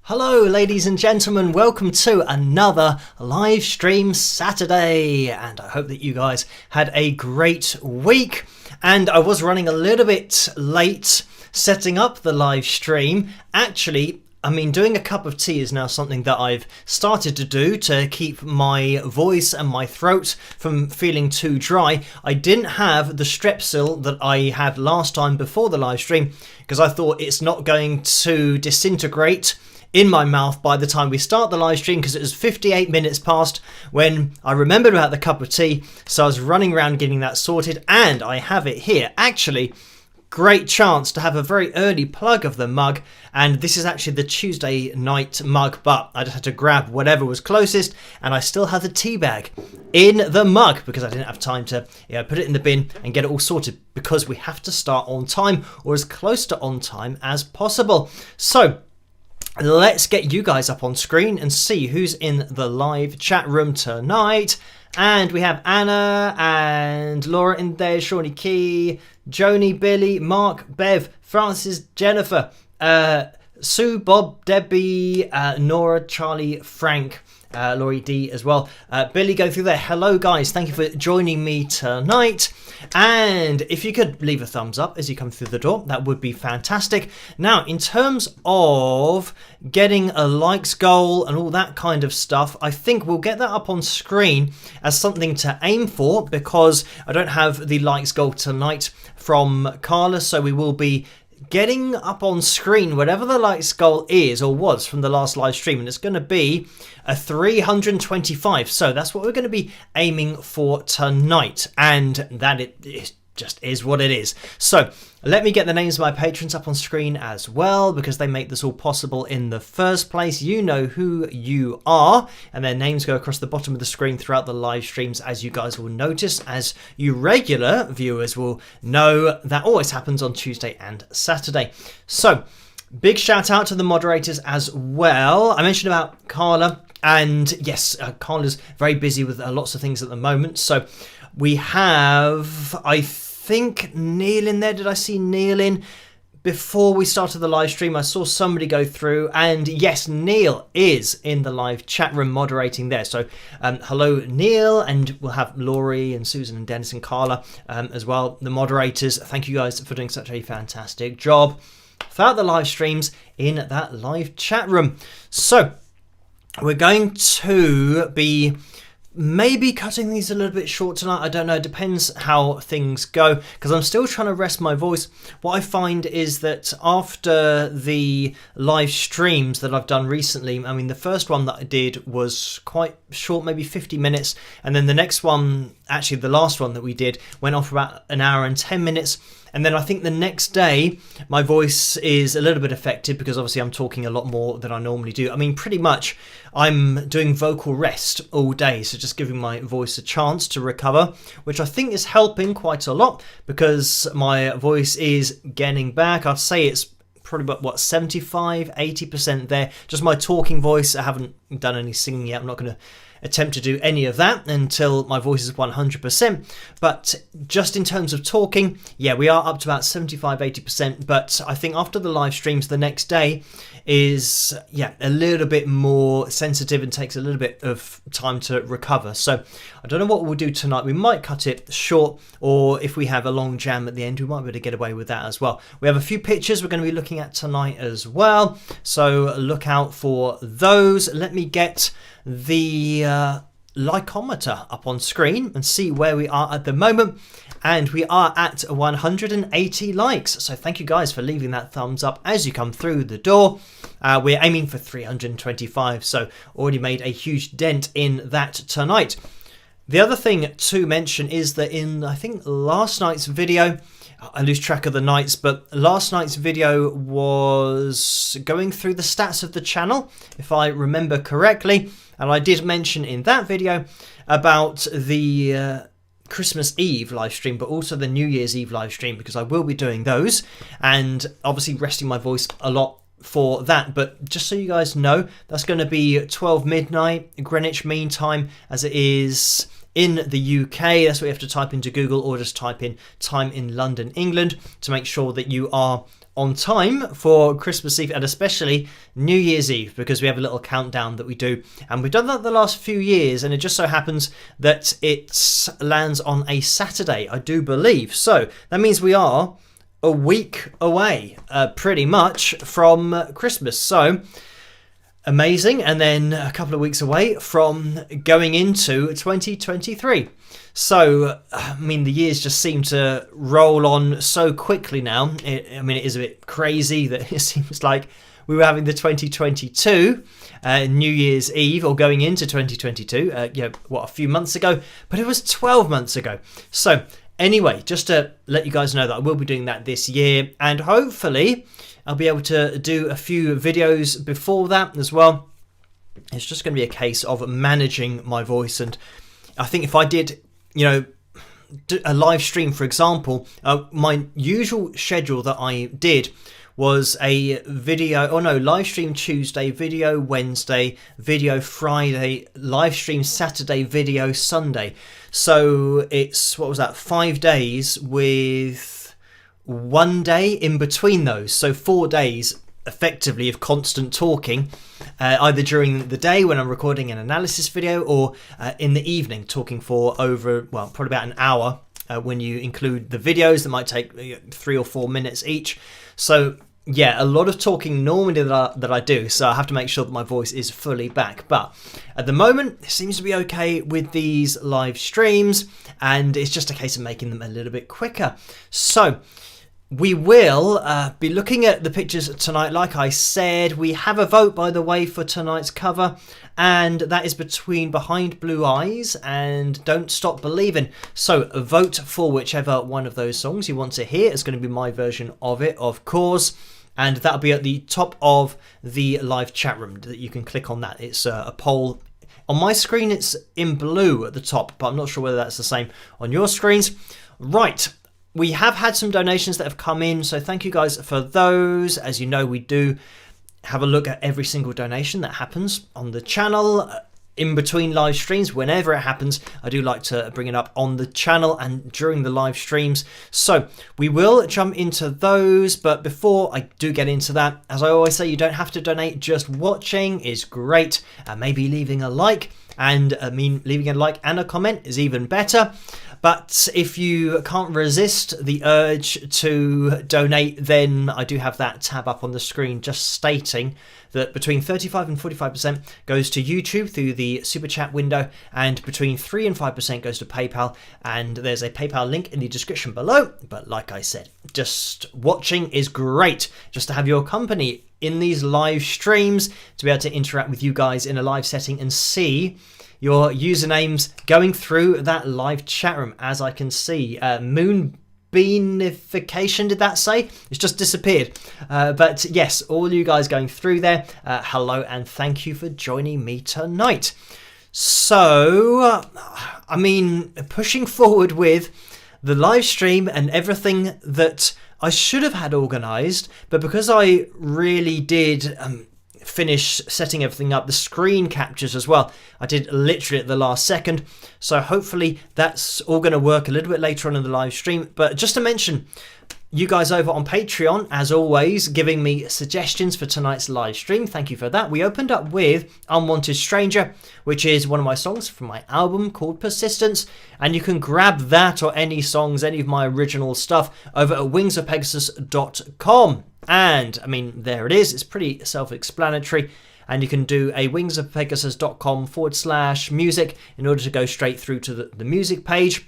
Hello ladies and gentlemen, welcome to another live stream Saturday, and I hope that you guys had a great week. And I was running a little bit late setting up the live stream. Actually, doing a cup of tea is now something that I've started to do to keep my voice and my throat from feeling too dry. I didn't have the Strepsil that I had last time before the live stream because I thought it's not going to disintegrate in my mouth by the time we start the live stream, because it was 58 minutes past when I remembered about the cup of tea, so I was running around getting that sorted, and I have it here. Actually, great chance to have a very early plug of the mug, and this is actually the Tuesday night mug, but I just had to grab whatever was closest, and I still have the tea bag in the mug because I didn't have time to put it in the bin and get it all sorted, because we have to start on time, or as close to on time as possible. So let's get you guys up on screen and see who's in the live chat room tonight. And we have Anna and Laura in there, Shawnee Key, Joni, Billy, Mark, Bev, Francis, Jennifer, Sue, Bob, Debbie, Nora, Charlie, Frank, Laurie D as well. Billy, go through there. Hello guys, thank you for joining me tonight. And if you could leave a thumbs up as you come through the door, that would be fantastic. Now, in terms of getting a likes goal and all that kind of stuff, I think we'll get that up on screen as something to aim for, because I don't have the likes goal tonight from Carla, so we will be getting up on screen whatever the likes goal is or was from the last live stream, and it's going to be a 325. So that's what we're going to be aiming for tonight, and that it just is what it is. So let me get the names of my patrons up on screen as well, because they make this all possible in the first place. You know who you are, and their names go across the bottom of the screen throughout the live streams, as you guys will notice, as you regular viewers will know that always happens on Tuesday and Saturday. So big shout out to the moderators as well. I mentioned about Carla, and yes, Carla's very busy with lots of things at the moment. So we have, I think, Neil in there. Did I see Neil in? Before we started the live stream, I saw somebody go through, and yes, Neil is in the live chat room moderating there. So hello, Neil, and we'll have Laurie and Susan and Dennis and Carla as well, the moderators. Thank you guys for doing such a fantastic job throughout the live streams in that live chat room. So we're going to be maybe cutting these a little bit short tonight. I don't know. It depends how things go, because I'm still trying to rest my voice. What I find is that after the live streams that I've done recently, the first one that I did was quite short, maybe 50 minutes. And then the next one, actually the last one that we did, went on for about an hour and 10 minutes. And then I think the next day, my voice is a little bit affected because obviously I'm talking a lot more than I normally do. Pretty much I'm doing vocal rest all day. So just giving my voice a chance to recover, which I think is helping quite a lot because my voice is getting back. I'd say it's probably about 75-80% there. Just my talking voice. I haven't done any singing yet. I'm not going to attempt to do any of that until my voice is 100%. But just in terms of talking, yeah, we are up to about 75-80%. But I think after the live streams the next day is a little bit more sensitive and takes a little bit of time to recover. So I don't know what we'll do tonight. We might cut it short, or if we have a long jam at the end, we might be able to get away with that as well. We have a few pictures we're going to be looking at tonight as well, so look out for those. Let me get the likeometer up on screen and see where we are at the moment. And we are at 180 likes. So thank you guys for leaving that thumbs up as you come through the door. We're aiming for 325, so already made a huge dent in that tonight. The other thing to mention is that in, I think, last night's video, I lose track of the nights, but last night's video was going through the stats of the channel, if I remember correctly. And I did mention in that video about the Christmas Eve live stream, but also the New Year's Eve live stream, because I will be doing those, and obviously resting my voice a lot for that. But just so you guys know, that's going to be 12 midnight Greenwich Mean Time, as it is in the UK. That's what you have to type into Google, or just type in time in London, England, to make sure that you are on time for Christmas Eve and especially New Year's Eve, because we have a little countdown that we do, and we've done that the last few years, and it just so happens that it lands on a Saturday, I do believe. So that means we are a week away pretty much from Christmas. So amazing. And then a couple of weeks away from going into 2023. So, I mean, the years just seem to roll on so quickly now. It is a bit crazy that it seems like we were having the 2022 New Year's Eve, or going into 2022, a few months ago, but it was 12 months ago. So anyway, just to let you guys know that I will be doing that this year, and hopefully I'll be able to do a few videos before that as well. It's just going to be a case of managing my voice, and I think if I did, a live stream, for example, my usual schedule that I did was a live stream Tuesday, video Wednesday, video Friday, live stream Saturday, video Sunday. So it's, 5 days with 1 day in between those. So 4 days effectively of constant talking, either during the day when I'm recording an analysis video, or in the evening talking for probably about an hour when you include the videos that might take 3 or 4 minutes each. So yeah, a lot of talking normally that I do, so I have to make sure that my voice is fully back. But at the moment, it seems to be okay with these live streams, and it's just a case of making them a little bit quicker. So we will be looking at the pictures tonight. Like I said, we have a vote, by the way, for tonight's cover, and that is between Behind Blue Eyes and Don't Stop Believing. So vote for whichever one of those songs you want to hear. It's going to be my version of it, of course, and that'll be at the top of the live chat room that you can click on. That it's a poll. On my screen it's in blue at the top, but I'm not sure whether that's the same on your screens. Right. We have had some donations that have come in, so thank you guys for those. As you know, we do have a look at every single donation that happens on the channel in between live streams. Whenever it happens, I do like to bring it up on the channel and during the live streams. So we will jump into those, but before I do get into that, as I always say, you don't have to donate. Just watching is great. Maybe leaving a like, and leaving a like and a comment is even better. But if you can't resist the urge to donate, then I do have that tab up on the screen just stating that between 35 and 45% goes to YouTube through the Super Chat window, and between 3 and 5% goes to PayPal, and there's a PayPal link in the description below. But like I said, just watching is great, just to have your company in these live streams, to be able to interact with you guys in a live setting and see your usernames going through that live chat room. As I can see, Moonbeanification, did that say? It's just disappeared. But yes, all you guys going through there, hello and thank you for joining me tonight. So, pushing forward with the live stream and everything that I should have had organised, but because I really did finish setting everything up, the screen captures as well, I did literally at the last second, so hopefully that's all going to work a little bit later on in the live stream. But just to mention, you guys over on Patreon, as always, giving me suggestions for tonight's live stream. Thank you for that. We opened up with Unwanted Stranger, which is one of my songs from my album called Persistence, and you can grab that or any songs, any of my original stuff, over at wingsofpegasus.com. And there it is. It's pretty self-explanatory. and you can do a wingsofpegasus.com/music in order to go straight through to the music page.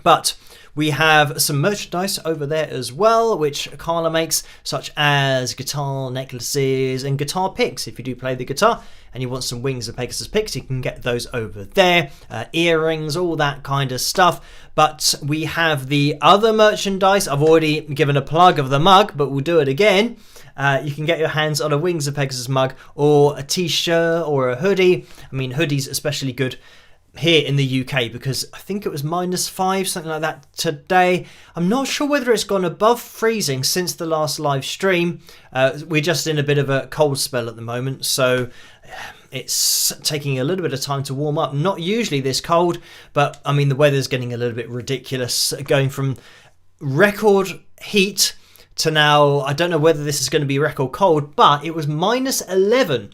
But we have some merchandise over there as well, which Carla makes, such as guitar necklaces and guitar picks. If you do play the guitar and you want some Wings of Pegasus picks, you can get those over there. Earrings, all that kind of stuff. But we have the other merchandise. I've already given a plug of the mug, but we'll do it again. You can get your hands on a Wings of Pegasus mug or a t-shirt or a hoodie. I mean, hoodies especially good here in the UK because I think it was -5, something like that today. I'm not sure whether it's gone above freezing since the last live stream. We're just in a bit of a cold spell at the moment, so it's taking a little bit of time to warm up. Not usually this cold, but I mean the weather's getting a little bit ridiculous, going from record heat to now, I don't know whether this is going to be record cold, but it was -11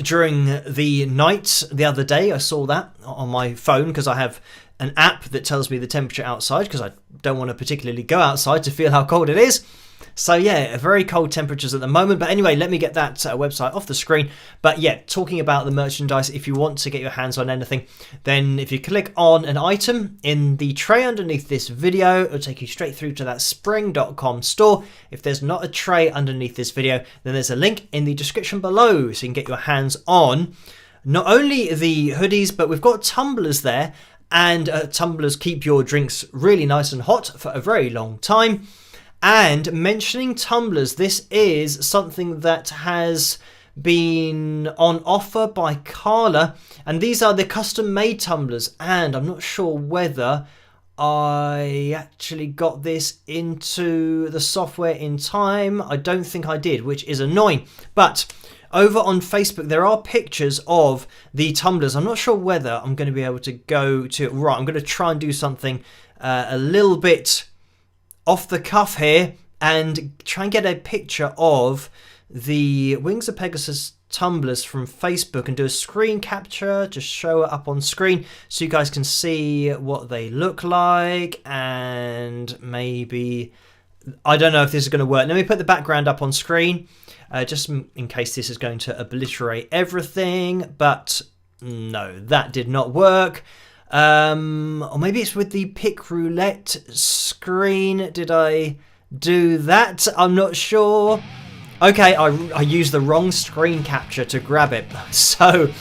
during the night the other day. I saw that on my phone because I have an app that tells me the temperature outside because I don't want to particularly go outside to feel how cold it is. So yeah, very cold temperatures at the moment. But anyway, let me get that website off the screen. But yeah, talking about the merchandise, if you want to get your hands on anything, then if you click on an item in the tray underneath this video, it'll take you straight through to that spring.com store. If there's not a tray underneath this video, then there's a link in the description below so you can get your hands on not only the hoodies, but we've got tumblers there. And tumblers keep your drinks really nice and hot for a very long time. And mentioning tumblers, this is something that has been on offer by Carla, and these are the custom made tumblers, and I'm not sure whether I actually got this into the software in time. I don't think I did, which is annoying. But over on Facebook there are pictures of the tumblers. I'm not sure whether I'm going to be able to go to right. I'm going to try and do something a little bit off the cuff here and try and get a picture of the Wings of Pegasus tumblers from Facebook and do a screen capture, just show it up on screen so you guys can see what they look like. And maybe, I don't know if this is going to work. Let me put the background up on screen just in case this is going to obliterate everything, but no, that did not work. Or maybe it's with the pick roulette screen. Did I do that? I'm not sure. Okay, I used the wrong screen capture to grab it. So,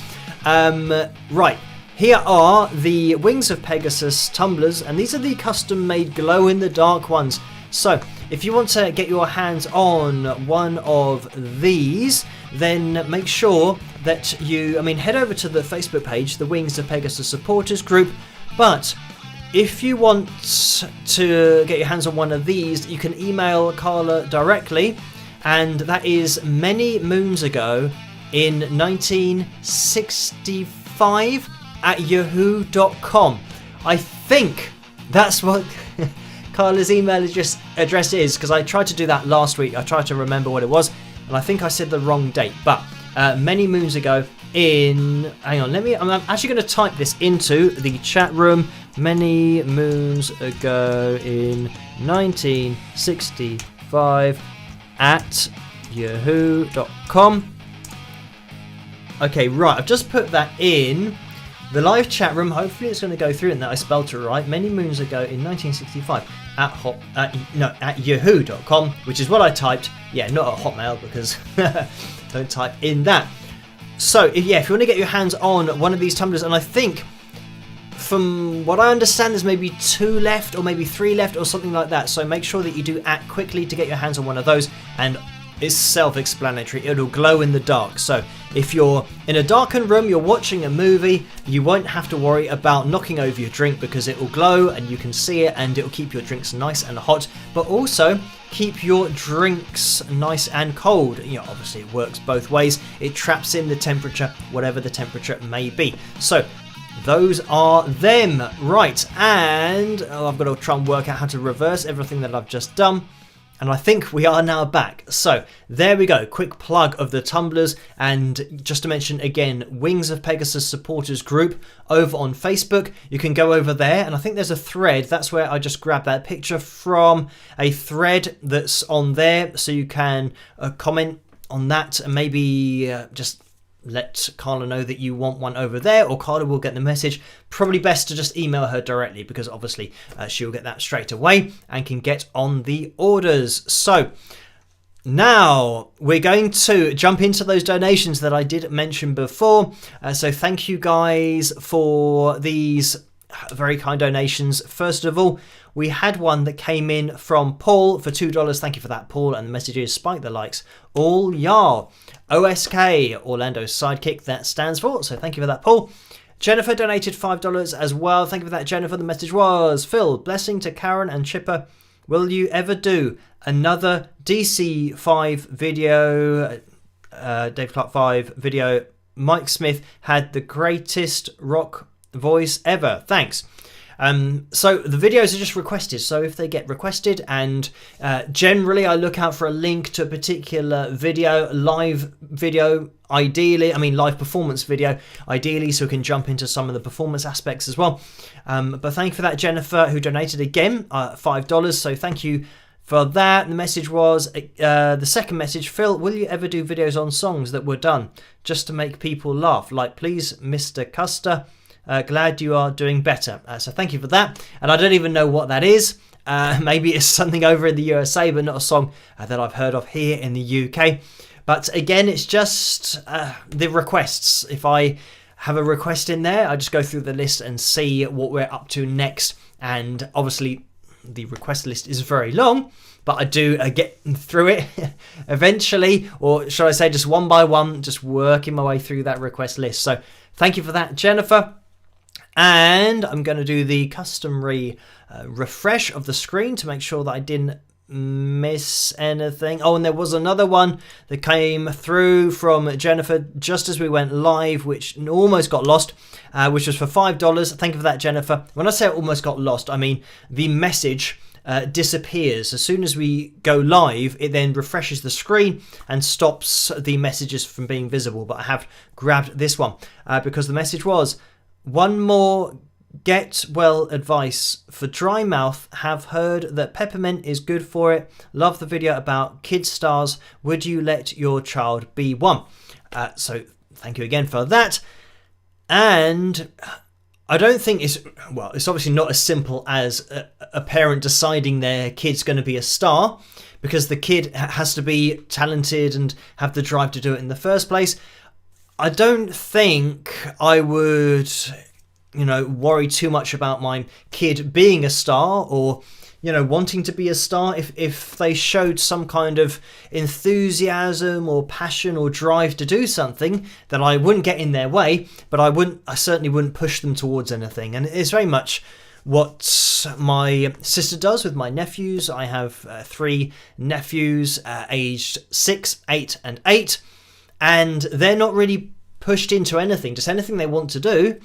right. Here are the Wings of Pegasus tumblers, and these are the custom-made glow-in-the-dark ones. So, if you want to get your hands on one of these, then make sure that you, head over to the Facebook page, the Wings of Pegasus supporters group. But if you want to get your hands on one of these, you can email Carla directly, and that is many moons ago in 1965 at yahoo.com. I think that's what Carla's email address is, because I tried to do that last week. I tried to remember what it was, and I think I said the wrong date. But many moons ago in... Hang on, I'm actually going to type this into the chat room. Many moons ago in 1965 at yahoo.com. Okay, right. I've just put that in the live chat room. Hopefully it's going to go through and that I spelt it right. Many moons ago in 1965 at yahoo.com, which is what I typed. Yeah, not at Hotmail, because don't type in that. So if you want to get your hands on one of these tumblers, and I think from what I understand there's maybe 2 left or maybe 3 left or something like that, so make sure that you do act quickly to get your hands on one of those. And it's self-explanatory, it'll glow in the dark. So if you're in a darkened room, you're watching a movie, you won't have to worry about knocking over your drink, because it will glow and you can see it, and it'll keep your drinks nice and hot, but also keep your drinks nice and cold. Obviously it works both ways. It traps in the temperature, whatever the temperature may be. So those are them. Right, and I've got to try and work out how to reverse everything that I've just done. And I think we are now back. So there we go. Quick plug of the tumblers. And just to mention again, Wings of Pegasus supporters group over on Facebook. You can go over there, and I think there's a thread. That's where I just grabbed that picture from, a thread that's on there. So you can comment on that, and maybe just let Carla know that you want one over there, or Carla will get the message. Probably best to just email her directly, because obviously she'll get that straight away and can get on the orders. So now we're going to jump into those donations that I did mention before. So thank you guys for these very kind donations. First of all, we had one that came in from Paul for $2. Thank you for that, Paul. And the message is, spike the likes. All y'all. OSK, Orlando's sidekick, that stands for. So thank you for that, Paul. Jennifer donated $5 as well. Thank you for that, Jennifer. The message was, Phil, blessing to Karen and Chipper. Will you ever do another DC5 video, Dave Clark 5 video? Mike Smith had the greatest rock voice ever. Thanks. So the videos are just requested, so if they get requested, and generally I look out for a link to a particular video, live video ideally, live performance video ideally, so we can jump into some of the performance aspects as well. But thank you for that, Jennifer, who donated again $5, so thank you for that. The message was, the second message, Phil, will you ever do videos on songs that were done just to make people laugh, like Please Mr. Custer? Glad you are doing better. So thank you for that. And I don't even know what that is. Maybe it's something over in the USA, but not a song that I've heard of here in the UK. But again, it's just the requests. If I have a request in there, I just go through the list and see what we're up to next. And obviously, the request list is very long, but I do get through it eventually, or should I say just one by one, just working my way through that request list. So thank you for that, Jennifer. And I'm going to do the customary refresh of the screen to make sure that I didn't miss anything. Oh, and there was another one that came through from Jennifer just as we went live, which almost got lost, which was for $5. Thank you for that, Jennifer. When I say it almost got lost, I mean the message disappears. As soon as we go live, it then refreshes the screen and stops the messages from being visible. But I have grabbed this one because the message was, one more get well advice for dry mouth. Have heard that peppermint is good for it. Love the video about kid stars. Would you let your child be one? So thank you again for that. And I don't think it's obviously not as simple as a parent deciding their kid's going to be a star, because the kid has to be talented and have the drive to do it in the first place. I don't think I would, worry too much about my kid being a star or, wanting to be a star if they showed some kind of enthusiasm or passion or drive to do something. That I wouldn't get in their way, but I certainly wouldn't push them towards anything. And it's very much what my sister does with my nephews. I have 3 nephews aged 6, 8 and 8. And they're not really pushed into anything. Just anything they want to do,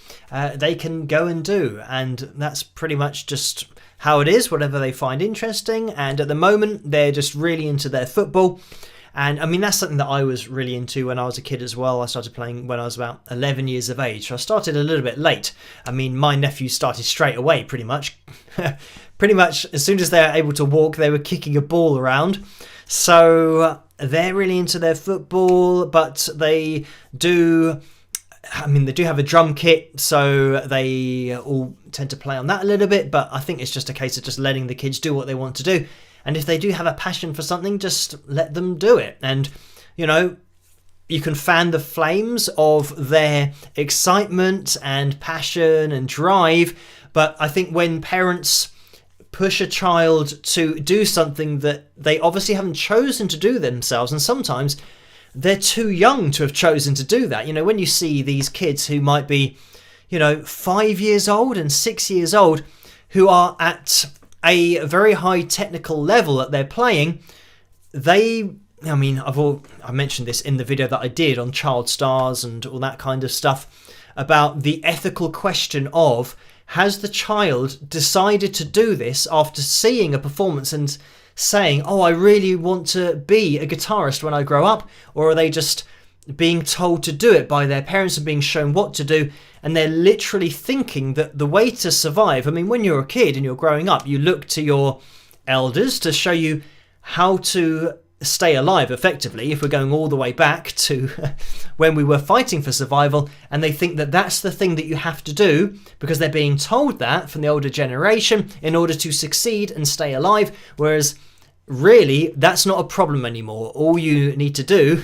they can go and do. And that's pretty much just how it is, whatever they find interesting. And at the moment, they're just really into their football. And that's something that I was really into when I was a kid as well. I started playing when I was about 11 years of age. So I started a little bit late. My nephews started straight away, pretty much. Pretty much as soon as they were able to walk, they were kicking a ball around. So they're really into their football, but they do have a drum kit, so they all tend to play on that a little bit. But I think it's just a case of just letting the kids do what they want to do. And if they do have a passion for something, just let them do it. And, you can fan the flames of their excitement and passion and drive. But I think when parents push a child to do something that they obviously haven't chosen to do themselves, and sometimes they're too young to have chosen to do that. When you see these kids who might be, 5 years old and 6 years old, who are at a very high technical level that they're playing, I mentioned this in the video that I did on child stars and all that kind of stuff, about the ethical question of, has the child decided to do this after seeing a performance and saying, oh, I really want to be a guitarist when I grow up? Or are they just being told to do it by their parents and being shown what to do, and they're literally thinking that the way to survive, when you're a kid and you're growing up, you look to your elders to show you how to stay alive effectively, if we're going all the way back to when we were fighting for survival, and they think that that's the thing that you have to do because they're being told that from the older generation in order to succeed and stay alive, whereas really that's not a problem anymore. All you need to do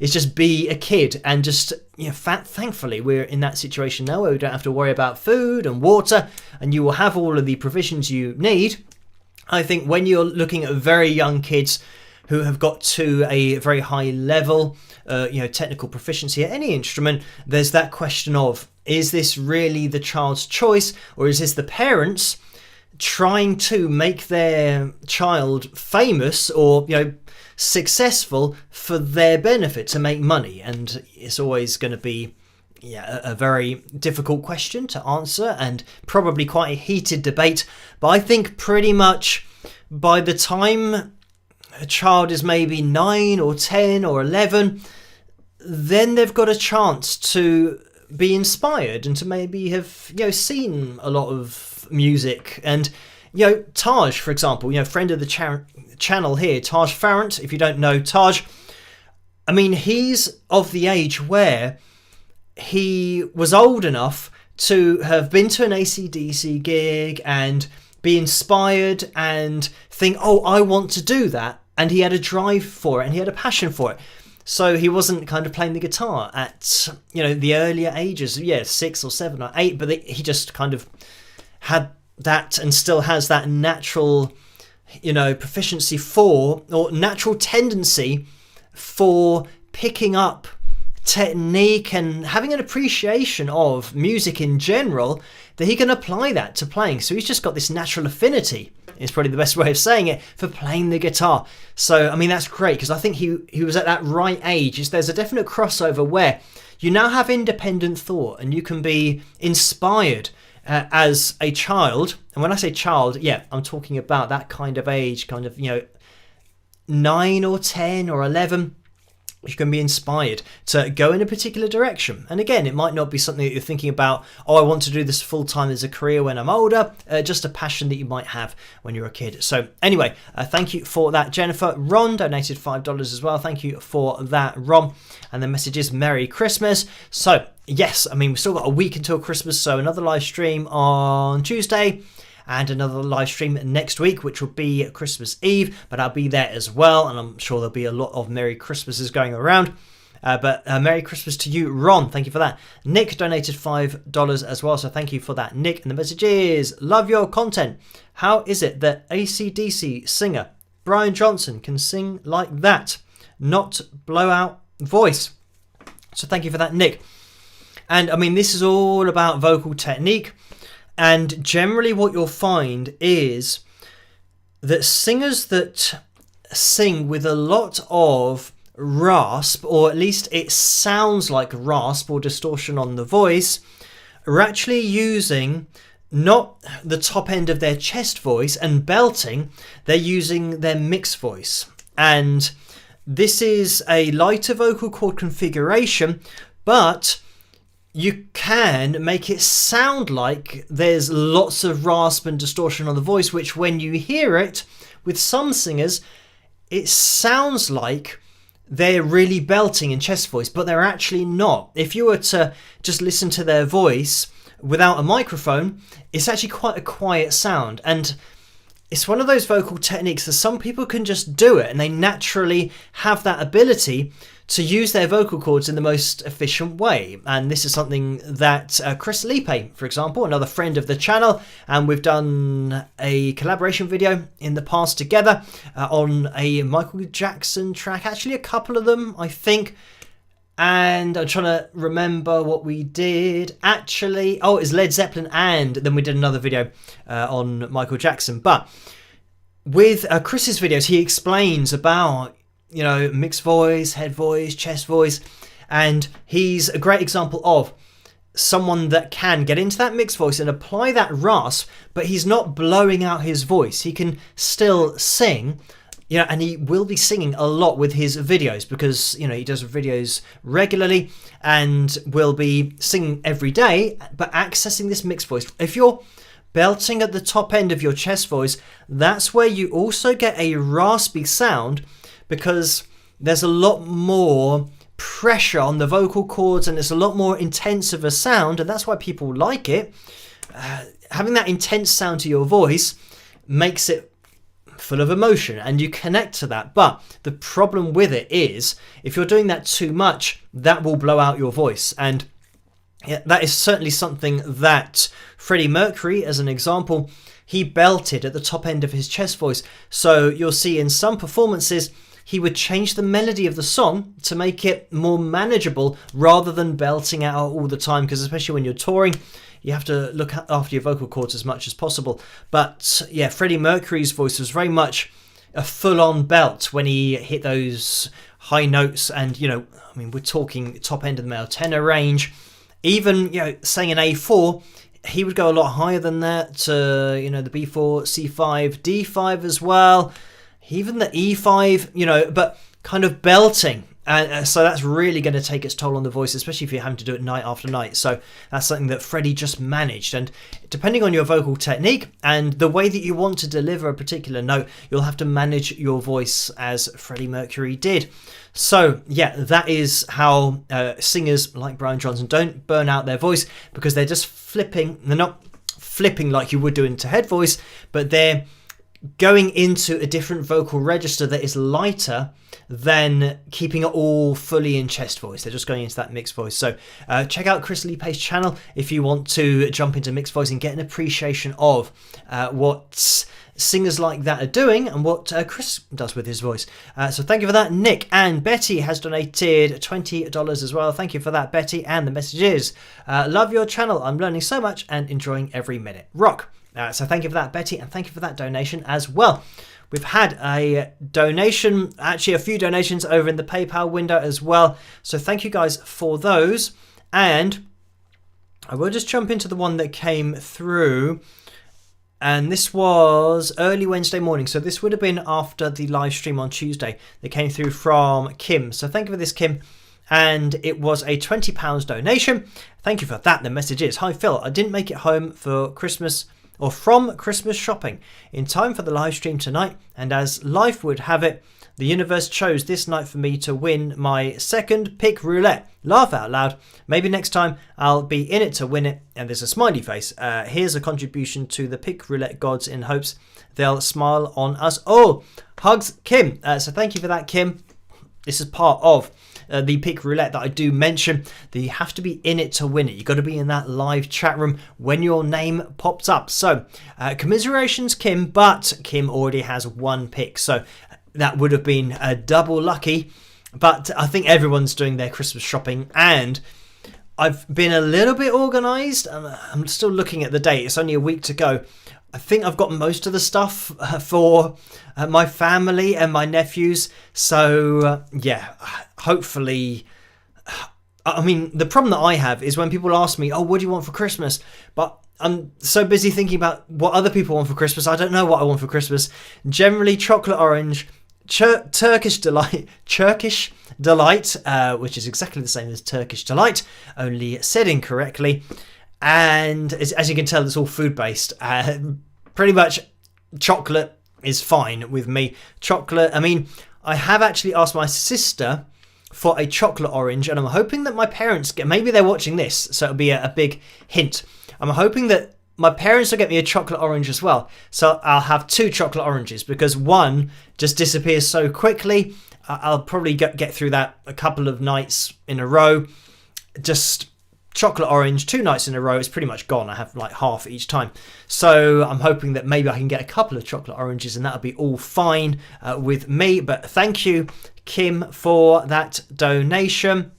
is just be a kid, and just, you know, thankfully we're in that situation now where we don't have to worry about food and water, and you will have all of the provisions you need. I think when you're looking at very young kids who have got to a very high level, technical proficiency at any instrument, there's that question of, is this really the child's choice, or is this the parents trying to make their child famous or, you know, successful for their benefit, to make money? And it's always going to be a very difficult question to answer, and probably quite a heated debate. But I think pretty much by the time a child is maybe 9 or 10 or 11, then they've got a chance to be inspired and to maybe have, you know, seen a lot of music. And, you know, Taj, for example, you know, friend of the channel here, Taj Farrant, if you don't know Taj, I mean, he's of the age where he was old enough to have been to an AC/DC gig and be inspired and think, oh, I want to do that. And he had a drive for it, and he had a passion for it. So he wasn't kind of playing the guitar at, you know, the earlier ages, 6 or 7 or 8, but he just kind of had that, and still has that natural, you know, proficiency for, or natural tendency for picking up technique and having an appreciation of music in general, that he can apply that to playing. So he's just got this natural affinity, is probably the best way of saying it, for playing the guitar. So, I mean, that's great, because I think he was at that right age. There's a definite crossover where you now have independent thought, and you can be inspired as a child. And when I say child, I'm talking about that kind of age, kind of, you know, 9 or 10 or 11. You can be inspired to go in a particular direction. And again, it might not be something that you're thinking about, oh, I want to do this full time as a career when I'm older, just a passion that you might have when you're a kid. So anyway, thank you for that, Jennifer. Ron donated $5 as well. Thank you for that, Ron. And the message is Merry Christmas. So yes, I mean, we've still got a week until Christmas. So another live stream on Tuesday, and another live stream next week, which will be Christmas Eve, but I'll be there as well, and I'm sure there'll be a lot of Merry Christmases going around. But Merry Christmas to you, Ron. Thank you for that. Nick donated $5 as well, so thank you for that, Nick. And the message is, love your content. How is it that AC/DC singer Brian Johnson can sing like that? Not blowout voice. So thank you for that, Nick. And I mean, this is all about vocal technique. And generally what you'll find is that singers that sing with a lot of rasp, or at least it sounds like rasp or distortion on the voice, are actually using not the top end of their chest voice and belting, they're using their mixed voice. And this is a lighter vocal cord configuration, but you can make it sound like there's lots of rasp and distortion on the voice, which when you hear it with some singers, it sounds like they're really belting in chest voice, but they're actually not. If you were to just listen to their voice without a microphone, it's actually quite a quiet sound. And it's one of those vocal techniques that some people can just do it, and they naturally have that ability to use their vocal cords in the most efficient way. And this is something that Chris Lipe, for example, another friend of the channel, and we've done a collaboration video in the past together on a Michael Jackson track, actually a couple of them, I think. And I'm trying to remember what we did. Actually, oh, it's Led Zeppelin, and then we did another video on Michael Jackson. But with Chris's videos, he explains about, you know, mixed voice, head voice, chest voice, and he's a great example of someone that can get into that mixed voice and apply that rasp, but he's not blowing out his voice. He can still sing, you know, and he will be singing a lot with his videos because, you know, he does videos regularly and will be singing every day, but accessing this mixed voice. If you're belting at the top end of your chest voice, that's where you also get a raspy sound, because there's a lot more pressure on the vocal cords and it's a lot more intense of a sound, and that's why people like it. Having that intense sound to your voice makes it full of emotion and you connect to that. But the problem with it is if you're doing that too much, that will blow out your voice. And that is certainly something that Freddie Mercury, as an example, he belted at the top end of his chest voice. So you'll see in some performances he would change the melody of the song to make it more manageable rather than belting out all the time, because especially when you're touring, you have to look after your vocal cords as much as possible. But yeah, Freddie Mercury's voice was very much a full-on belt when he hit those high notes. And, you know, I mean, we're talking top end of the male tenor range. Even, you know, saying an A4, he would go a lot higher than that to, you know, the B4, C5, D5 as well. Even the E5, you know, but kind of belting. And so that's really going to take its toll on the voice, especially if you're having to do it night after night. So that's something that Freddie just managed. And depending on your vocal technique and the way that you want to deliver a particular note, you'll have to manage your voice as Freddie Mercury did. So yeah, that is how singers like Brian Johnson don't burn out their voice, because they're just flipping. They're not flipping like you would do into head voice, but they're going into a different vocal register that is lighter than keeping it all fully in chest voice. They're just going into that mixed voice. So check out Chris Lee Pace's channel if you want to jump into mixed voice and get an appreciation of what singers like that are doing and what Chris does with his voice. So thank you for that, Nick. And Betty has donated $20 as well. Thank you for that, Betty. And the message is, love your channel. I'm learning so much and enjoying every minute. Rock. So thank you for that, Betty, and thank you for that donation as well. We've had a donation, actually a few donations over in the PayPal window as well. So thank you guys for those. And I will just jump into the one that came through. And this was early Wednesday morning. So this would have been after the live stream on Tuesday. That came through from Kim. So thank you for this, Kim. And it was a £20 donation. Thank you for that. The message is, hi Phil, I didn't make it home for Christmas or from Christmas shopping in time for the live stream tonight, and as life would have it, the universe chose this night for me to win my second pick roulette. Laugh out loud. Maybe next time I'll be in it to win it. And there's a smiley face. Here's a contribution to the pick roulette gods in hopes they'll smile on us. Oh, hugs, Kim. So thank you for that, Kim. This is part of the pick roulette that I do mention, that you have to be in it to win it. You've got to be in that live chat room when your name pops up. So commiserations, Kim, but Kim already has one pick. So that would have been a double lucky. But I think everyone's doing their Christmas shopping, and I've been a little bit organised. I'm still looking at the date. It's only a week to go. I think I've got most of the stuff for my family and my nephews. So, yeah, hopefully. I mean, the problem that I have is when people ask me, oh, what do you want for Christmas? But I'm so busy thinking about what other people want for Christmas. I don't know what I want for Christmas. Generally, chocolate orange, Turkish delight, which is exactly the same as Turkish delight, only said incorrectly. And as you can tell, it's all food-based. Pretty much chocolate is fine with me. Chocolate, I mean, I have actually asked my sister for a chocolate orange, and I'm hoping that my parents get, maybe they're watching this, so it'll be a big hint. I'm hoping that my parents will get me a chocolate orange as well. So I'll have two chocolate oranges, because one just disappears so quickly. I'll probably get through that a couple of nights in a row. Just chocolate orange 2 nights in a row, is pretty much gone. I have like half each time. So I'm hoping that maybe I can get a couple of chocolate oranges and that'll be all fine with me. But thank you, Kim, for that donation.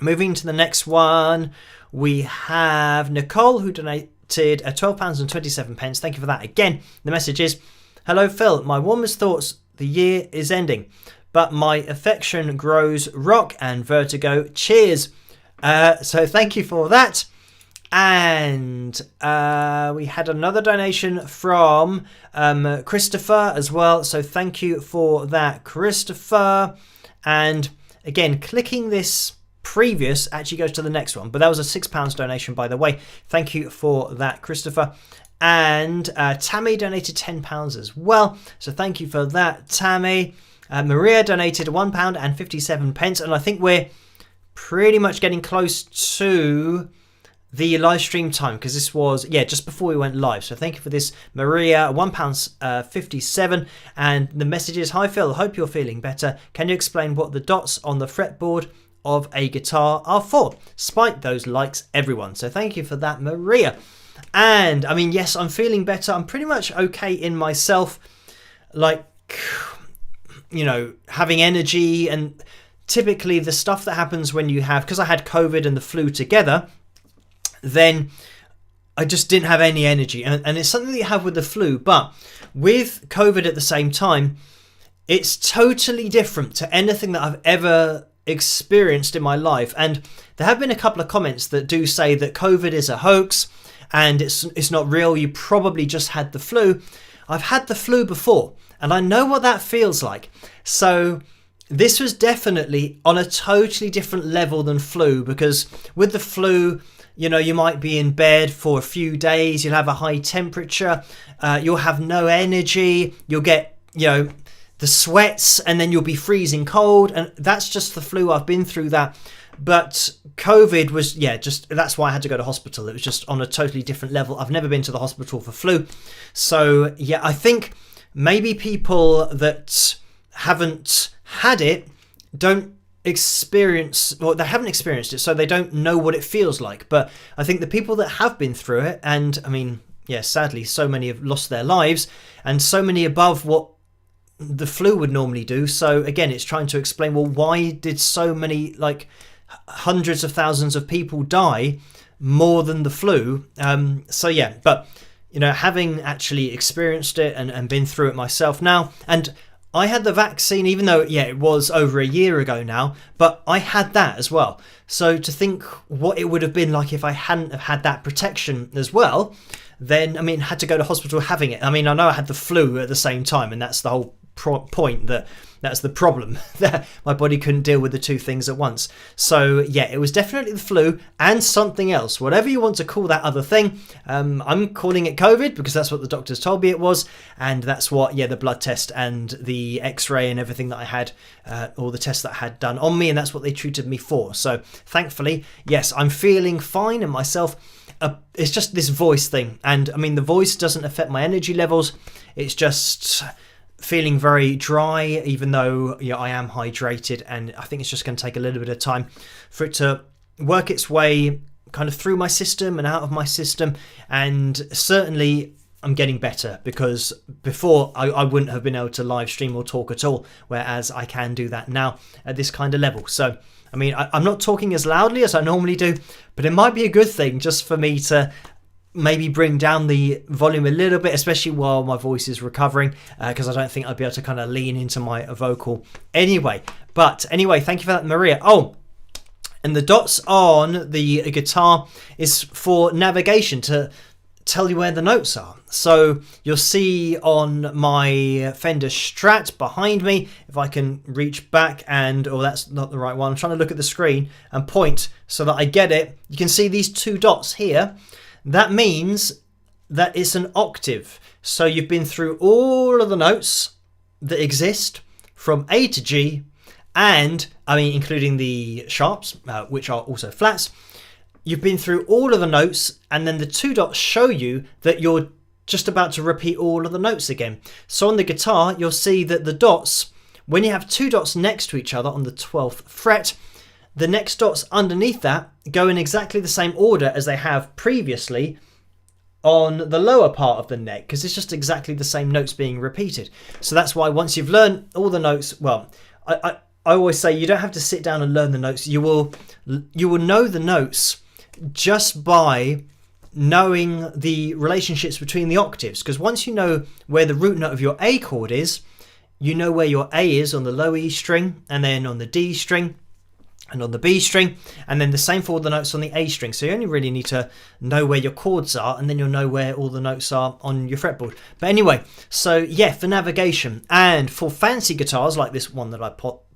Moving to the next one, we have Nicole, who donated £12.27. Thank you for that again. The message is, hello Phil, my warmest thoughts, the year is ending, but my affection grows, rock and vertigo, cheers. So thank you for that. And we had another donation from Christopher as well. So thank you for that, Christopher. And again, clicking this previous actually goes to the next one. But that was a £6 donation, by the way. Thank you for that, Christopher. And Tammy donated £10 as well. So thank you for that, Tammy. Maria donated £1.57, and I think we're pretty much getting close to the live stream time, because this was just before we went live. So thank you for this, Maria. £1.57, and the message is, hi Phil, hope you're feeling better. Can you explain what the dots on the fretboard of a guitar are for? Spike those likes, everyone. So thank you for that, Maria. And I mean, yes, I'm feeling better. I'm pretty much okay in myself, like, you know, having energy. And typically the stuff that happens when you have, because I had COVID and the flu together, then I just didn't have any energy. And it's something that you have with the flu, but with COVID at the same time, it's totally different to anything that I've ever experienced in my life. And there have been a couple of comments that do say that COVID is a hoax and it's not real. You probably just had the flu. I've had the flu before, and I know what that feels like. So this was definitely on a totally different level than flu, because with the flu, you know, you might be in bed for a few days, you'll have a high temperature, you'll have no energy, you'll get, you know, the sweats, and then you'll be freezing cold. And that's just the flu. I've been through that. But COVID was, that's why I had to go to hospital. It was just on a totally different level. I've never been to the hospital for flu. So, I think maybe people that haven't had it don't experience, or they haven't experienced it, so they don't know what it feels like. But I think the people that have been through it, and I mean, sadly, so many have lost their lives, and so many above what the flu would normally do. So again, it's trying to explain, well, why did so many, like hundreds of thousands of people die more than the flu? But you know, having actually experienced it and been through it myself now, and I had the vaccine, even though, it was over a year ago now, but I had that as well. So to think what it would have been like if I hadn't have had that protection as well, then, I mean, had to go to hospital having it. I mean, I know I had the flu at the same time, and that's the whole point, that's the problem, that my body couldn't deal with the two things at once. So it was definitely the flu and something else, whatever you want to call that other thing. I'm calling it COVID because that's what the doctors told me it was, and that's what the blood test and the x-ray and everything that I had, all the tests that I had done on me, and that's what they treated me for. So thankfully, yes, I'm feeling fine in myself. It's just this voice thing, and I mean, the voice doesn't affect my energy levels. It's just feeling very dry, even though I am hydrated, and I think it's just going to take a little bit of time for it to work its way kind of through my system and out of my system. And certainly I'm getting better, because before I wouldn't have been able to live stream or talk at all, whereas I can do that now at this kind of level. So I mean, I'm not talking as loudly as I normally do, but it might be a good thing just for me to maybe bring down the volume a little bit, especially while my voice is recovering, because I don't think I'd be able to kind of lean into my vocal anyway. But anyway, thank you for that, Maria. Oh, and the dots on the guitar is for navigation, to tell you where the notes are. So you'll see on my Fender Strat behind me, if I can reach back and, that's not the right one. I'm trying to look at the screen and point so that I get it. You can see these two dots here. That means that it's an octave. So you've been through all of the notes that exist from A to G, and I mean, including the sharps, which are also flats. You've been through all of the notes, and then the two dots show you that you're just about to repeat all of the notes again. So on the guitar, you'll see that the dots, when you have two dots next to each other on the 12th fret, the next dots underneath that go in exactly the same order as they have previously on the lower part of the neck, because it's just exactly the same notes being repeated. So that's why once you've learned all the notes, well, I always say you don't have to sit down and learn the notes. You will know the notes just by knowing the relationships between the octaves, because once you know where the root note of your A chord is, you know where your A is on the low E string, and then on the D string, and on the B string, and then the same for all the notes on the A string. So you only really need to know where your chords are, and then you'll know where all the notes are on your fretboard. But anyway, so for navigation, and for fancy guitars like this one that I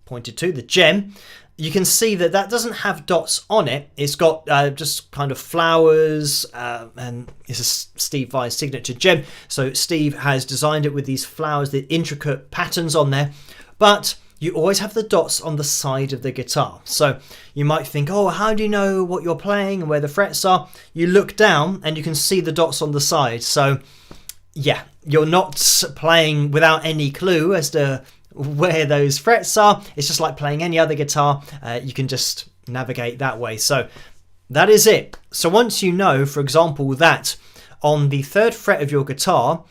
pointed to, the Gem, you can see that doesn't have dots on it. It's got just kind of flowers, and it's a Steve Vai signature Gem. So Steve has designed it with these flowers, the intricate patterns on there. But you always have the dots on the side of the guitar. So you might think, oh, how do you know what you're playing and where the frets are? You look down and you can see the dots on the side. So yeah, you're not playing without any clue as to where those frets are. It's just like playing any other guitar. You can just navigate that way. So that is it. So once you know, for example, that on the 3rd fret of your guitar,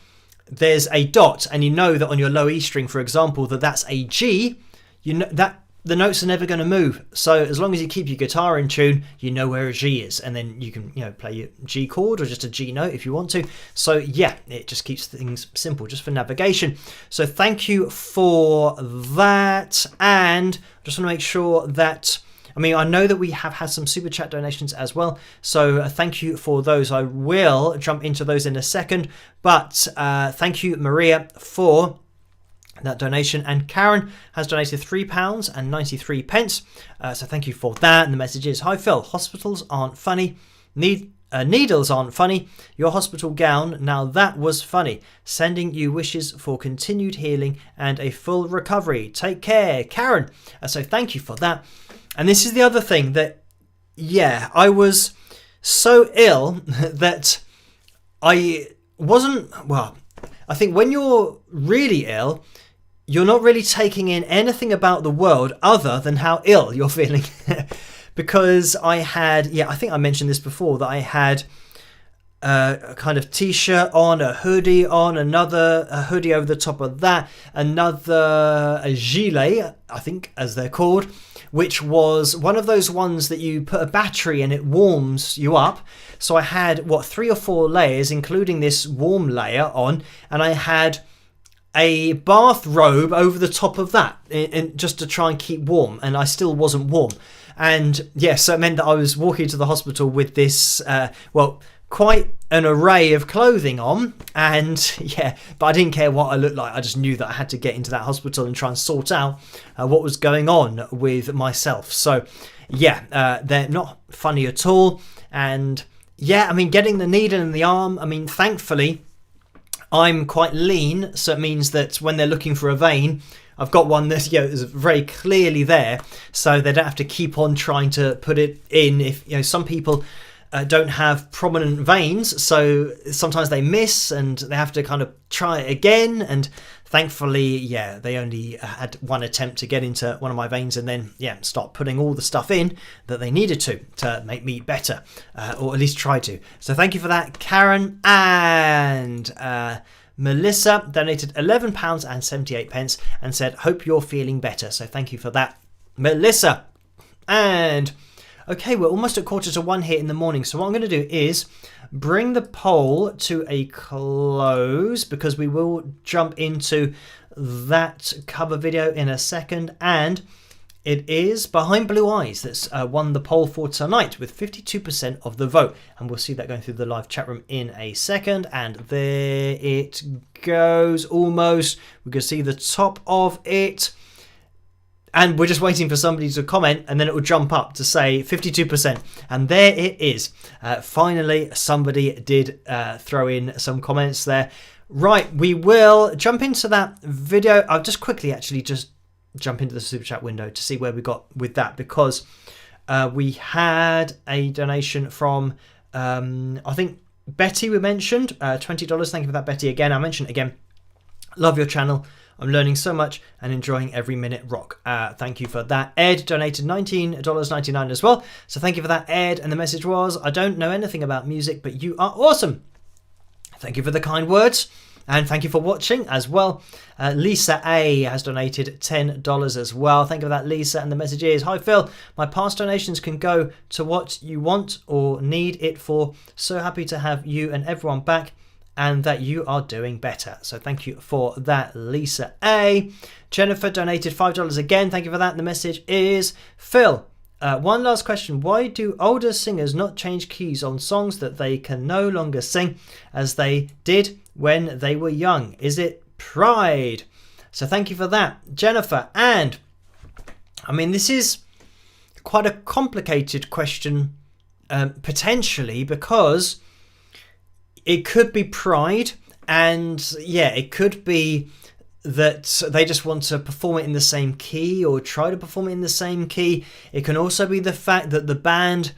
there's a dot, and you know that on your low E string, for example, that that's a G, you know that the notes are never going to move. So as long as you keep your guitar in tune, you know where a G is, and then you can, play your G chord or just a G note if you want to. So yeah, it just keeps things simple just for navigation. So thank you for that, and I just want to make sure that, I know that we have had some super chat donations as well, so thank you for those. I will jump into those in a second, but thank you, Maria, for that donation, and Karen has donated £3.93. So thank you for that. And the message is, hi Phil, hospitals aren't funny, needles aren't funny, your hospital gown, now that was funny, sending you wishes for continued healing and a full recovery, take care, Karen. So thank you for that. And this is the other thing that, I was so ill that I wasn't, well, I think when you're really ill, you're not really taking in anything about the world other than how ill you're feeling. Because I had, I think I mentioned this before, that I had a kind of t-shirt on, a hoodie on, a hoodie over the top of that, a gilet, I think as they're called, which was one of those ones that you put a battery and it warms you up. So I had 3 or 4 layers, including this warm layer on, and I had a bathrobe over the top of that, just to try and keep warm, and I still wasn't warm. And so it meant that I was walking to the hospital with this, quite an array of clothing on, and but I didn't care what I looked like. I just knew that I had to get into that hospital and try and sort out what was going on with myself. So they're not funny at all. And getting the needle in the arm, thankfully I'm quite lean, so it means that when they're looking for a vein, I've got one that is very clearly there, so they don't have to keep on trying to put it in. If some people don't have prominent veins, so sometimes they miss and they have to kind of try it again. And thankfully, they only had one attempt to get into one of my veins, and then start putting all the stuff in that they needed to make me better, or at least try to. So thank you for that, Karen. And Melissa donated £11.78 and said, hope you're feeling better. So thank you for that, Melissa. And okay, we're almost at 1:45 here in the morning. So what I'm going to do is bring the poll to a close, because we will jump into that cover video in a second. And it is Behind Blue Eyes that's won the poll for tonight with 52% of the vote. And we'll see that going through the live chat room in a second. And there it goes, almost. We can see the top of it. And we're just waiting for somebody to comment, and then it will jump up to say 52%. And there it is. Finally, somebody did throw in some comments there. Right, we will jump into that video. I'll just quickly just jump into the super chat window to see where we got with that, because we had a donation from, I think, Betty we mentioned, $20. Thank you for that, Betty. Again, I mentioned again, love your channel. I'm learning so much and enjoying every minute rock. Thank you for that. Ed donated $19.99 as well. So thank you for that, Ed. And the message was, I don't know anything about music, but you are awesome. Thank you for the kind words. And thank you for watching as well. Lisa A has donated $10 as well. Thank you for that, Lisa. And the message is, hi Phil, my past donations can go to what you want or need it for. So happy to have you and everyone back, and that you are doing better. So thank you for that, Lisa A. Jennifer donated $5 again. Thank you for that. And the message is, Phil, one last question. Why do older singers not change keys on songs that they can no longer sing as they did when they were young? Is it pride? So thank you for that, Jennifer. And this is quite a complicated question, potentially, because it could be pride, and it could be that they just want to perform it in the same key or try to perform it in the same key. It can also be the fact that the band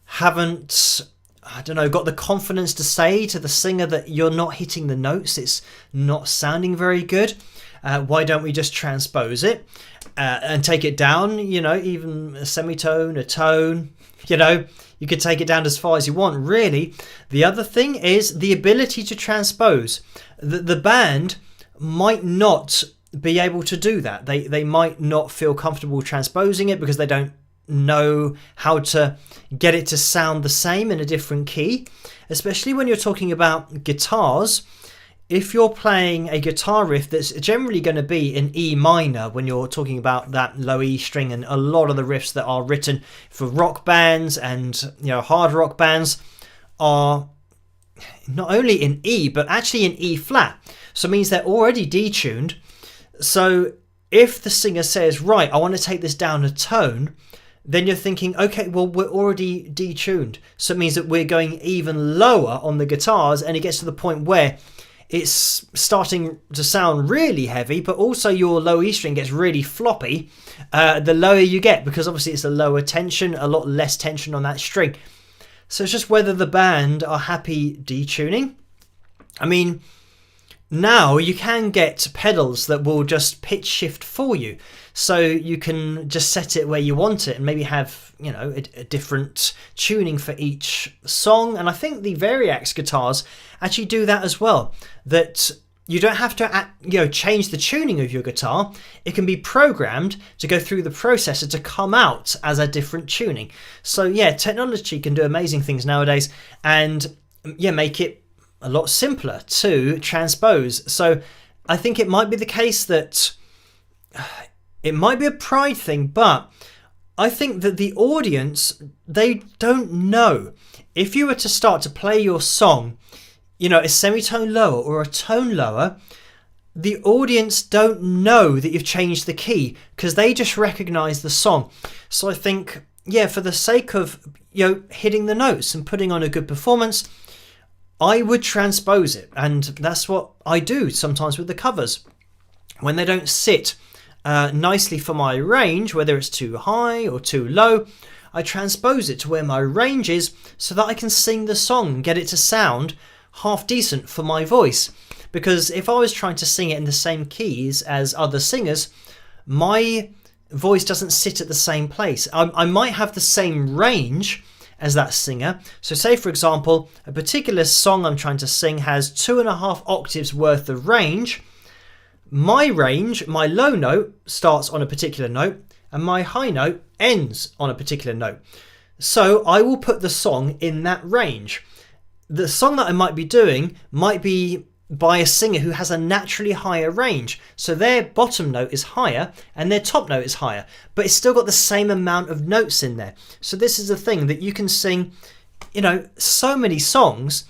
haven't, I don't know, got the confidence to say to the singer that you're not hitting the notes, it's not sounding very good. Why don't we just transpose it and take it down, you know, even a semitone, a tone, you know, you could take it down as far as you want, really. The other thing is the ability to transpose. The band might not be able to do that. They might not feel comfortable transposing it because they don't know how to get it to sound the same in a different key, especially when you're talking about guitars. If you're playing a guitar riff that's generally going to be in E minor when you're talking about that low E string, and a lot of the riffs that are written for rock bands and, you know, hard rock bands are not only in E but actually in E flat, so it means they're already detuned. So if the singer says, right, I want to take this down a tone, then you're thinking, okay, well, we're already detuned, so it means that we're going even lower on the guitars, and it gets to the point where it's starting to sound really heavy, but also your low E string gets really floppy the lower you get, because obviously it's a lower tension, a lot less tension on that string. So it's just whether the band are happy detuning. I mean, now you can get pedals that will just pitch shift for you, so you can just set it where you want it and maybe have, you know, a different tuning for each song. And I think the Variax guitars actually do that as well, that you don't have to, you know, change the tuning of your guitar. It can be programmed to go through the processor to come out as a different tuning. So yeah, technology can do amazing things nowadays, and yeah, make it a lot simpler to transpose. So I think it might be the case that it might be a pride thing, but I think that the audience, they don't know. If you were to start to play your song, you know, a semitone lower or a tone lower, the audience don't know that you've changed the key because they just recognize the song. So I think, yeah, for the sake of, you know, hitting the notes and putting on a good performance, I would transpose it. And that's what I do sometimes with the covers. When they don't sit nicely for my range, whether it's too high or too low, I transpose it to where my range is so that I can sing the song and get it to sound half decent for my voice. Because if I was trying to sing it in the same keys as other singers, my voice doesn't sit at the same place. I might have the same range as that singer. So say, for example, a particular song I'm trying to sing has 2.5 octaves worth of range. My range, my low note starts on a particular note and my high note ends on a particular note. So I will put the song in that range. The song that I might be doing might be by a singer who has a naturally higher range. So their bottom note is higher and their top note is higher, but it's still got the same amount of notes in there. So this is the thing, that you can sing, you know, so many songs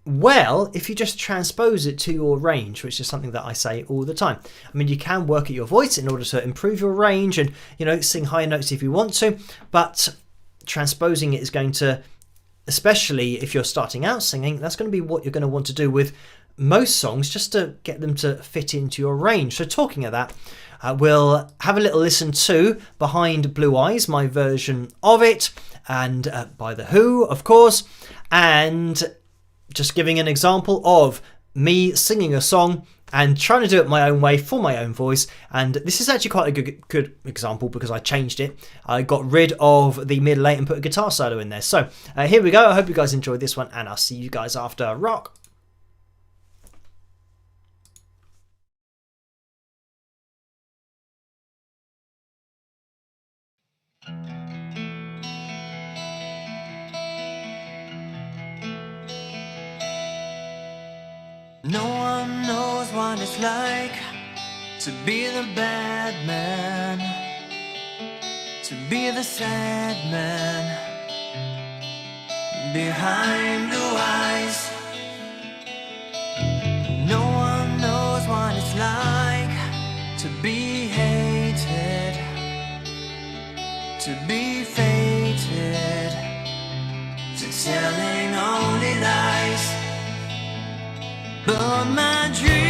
well if you just transpose it to your range, which is something that I say all the time. I mean, you can work at your voice in order to improve your range and, you know, sing higher notes if you want to, but transposing it is going to, especially if you're starting out singing, that's going to be what you're going to want to do with most songs, just to get them to fit into your range. So talking of that, we'll have a little listen to Behind Blue Eyes, my version of it, and by The Who, of course, and just giving an example of me singing a song and trying to do it my own way for my own voice. And this is actually quite a good example because I changed it. I got rid of the middle eight and put a guitar solo in there. So here we go. I hope you guys enjoyed this one, and I'll see you guys after. Rock! No one knows what it's like to be the bad man, to be the sad man behind blue eyes. No one knows what it's like to be hated, to be fated, to telling only lies. But my dreams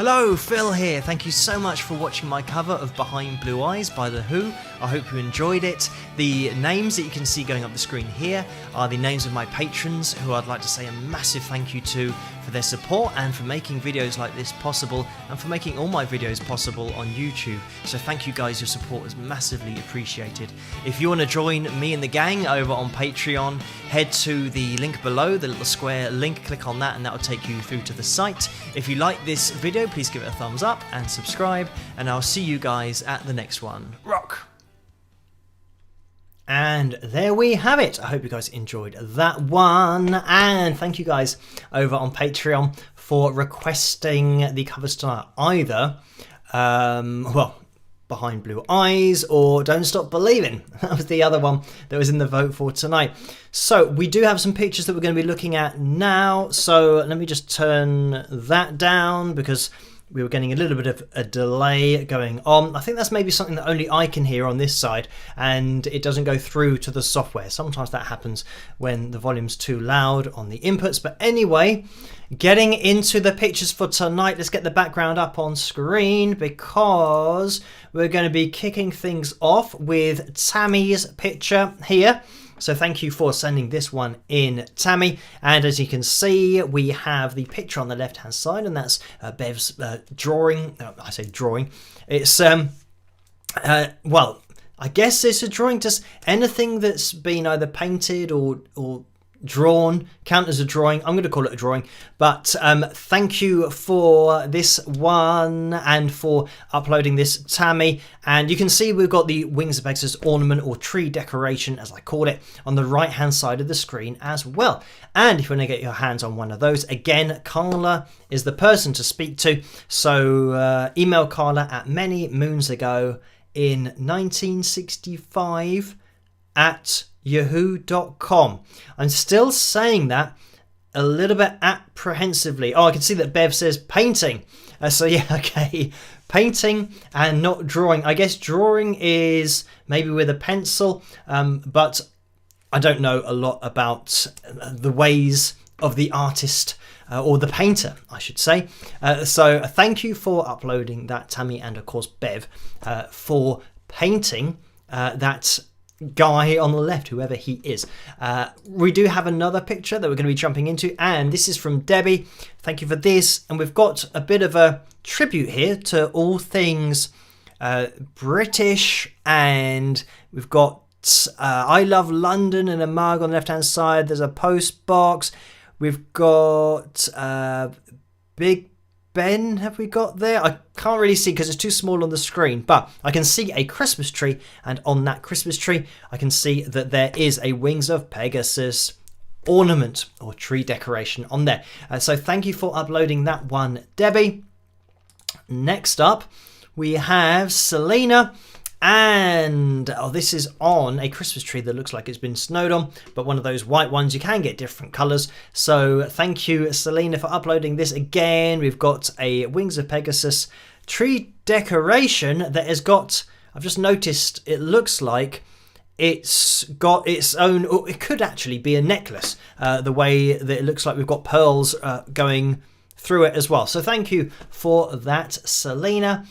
Hello, Phil here. Thank you so much for watching my cover of Behind Blue Eyes by The Who. I hope you enjoyed it. The names that you can see going up the screen here are the names of my patrons, who I'd like to say a massive thank you to for their support and for making videos like this possible, and for making all my videos possible on YouTube. So thank you guys, your support is massively appreciated. If you want to join me and the gang over on Patreon, head to the link below, the little square link, click on that and that will take you through to the site. If you like this video, please give it a thumbs up and subscribe, and I'll see you guys at the next one. Rock! And there we have it. I hope you guys enjoyed that one, and thank you guys over on Patreon for requesting the covers tonight. Either Behind Blue Eyes or Don't Stop Believing. That was the other one that was in the vote for tonight. So we do have some pictures that we're going to be looking at now, so let me just turn that down because we were getting a little bit of a delay going on. I think that's maybe something that only I can hear on this side, and it doesn't go through to the software. Sometimes that happens when the volume's too loud on the inputs. But anyway, getting into the pictures for tonight, let's get the background up on screen because we're going to be kicking things off with Tammy's picture here. So thank you for sending this one in, Tammy. And as you can see, we have the picture on the left-hand side, and that's Bev's drawing. I say drawing. It's, well, I guess it's a drawing. Just anything that's been either painted or drawn count as a drawing. I'm going to call it a drawing, but thank you for this one and for uploading this, Tammy. And you can see we've got the Wings of Pegasus ornament, or tree decoration as I call it, on the right hand side of the screen as well. And if you want to get your hands on one of those, again, Carla is the person to speak to, so email Carla at many moons ago in 1965 at yahoo.com. I'm still saying that a little bit apprehensively. Oh, I can see that Bev says painting. So yeah, okay. Painting and not drawing. I guess drawing is maybe with a pencil, but I don't know a lot about the ways of the artist or the painter, I should say. So thank you for uploading that, Tammy, and of course Bev, for painting that guy on the left, whoever he is. We do have another picture that we're going to be jumping into, and this is from Debbie. Thank you for this. And we've got a bit of a tribute here to all things British, and we've got I Love London and a mug on the left hand side. There's a post box. We've got Big Ben, have we got there? I can't really see because it's too small on the screen, but I can see a Christmas tree, and on that Christmas tree I can see that there is a Wings of Pegasus ornament or tree decoration on there. So thank you for uploading that one, Debbie. Next up we have Selena, and this is on a Christmas tree that looks like it's been snowed on, but one of those white ones. You can get different colours. So thank you, Selena, for uploading this again. We've got a Wings of Pegasus tree decoration that has got, I've just noticed, it looks like it's got its own, or it could actually be a necklace, the way that it looks like we've got pearls going through it as well. So thank you for that, Selena.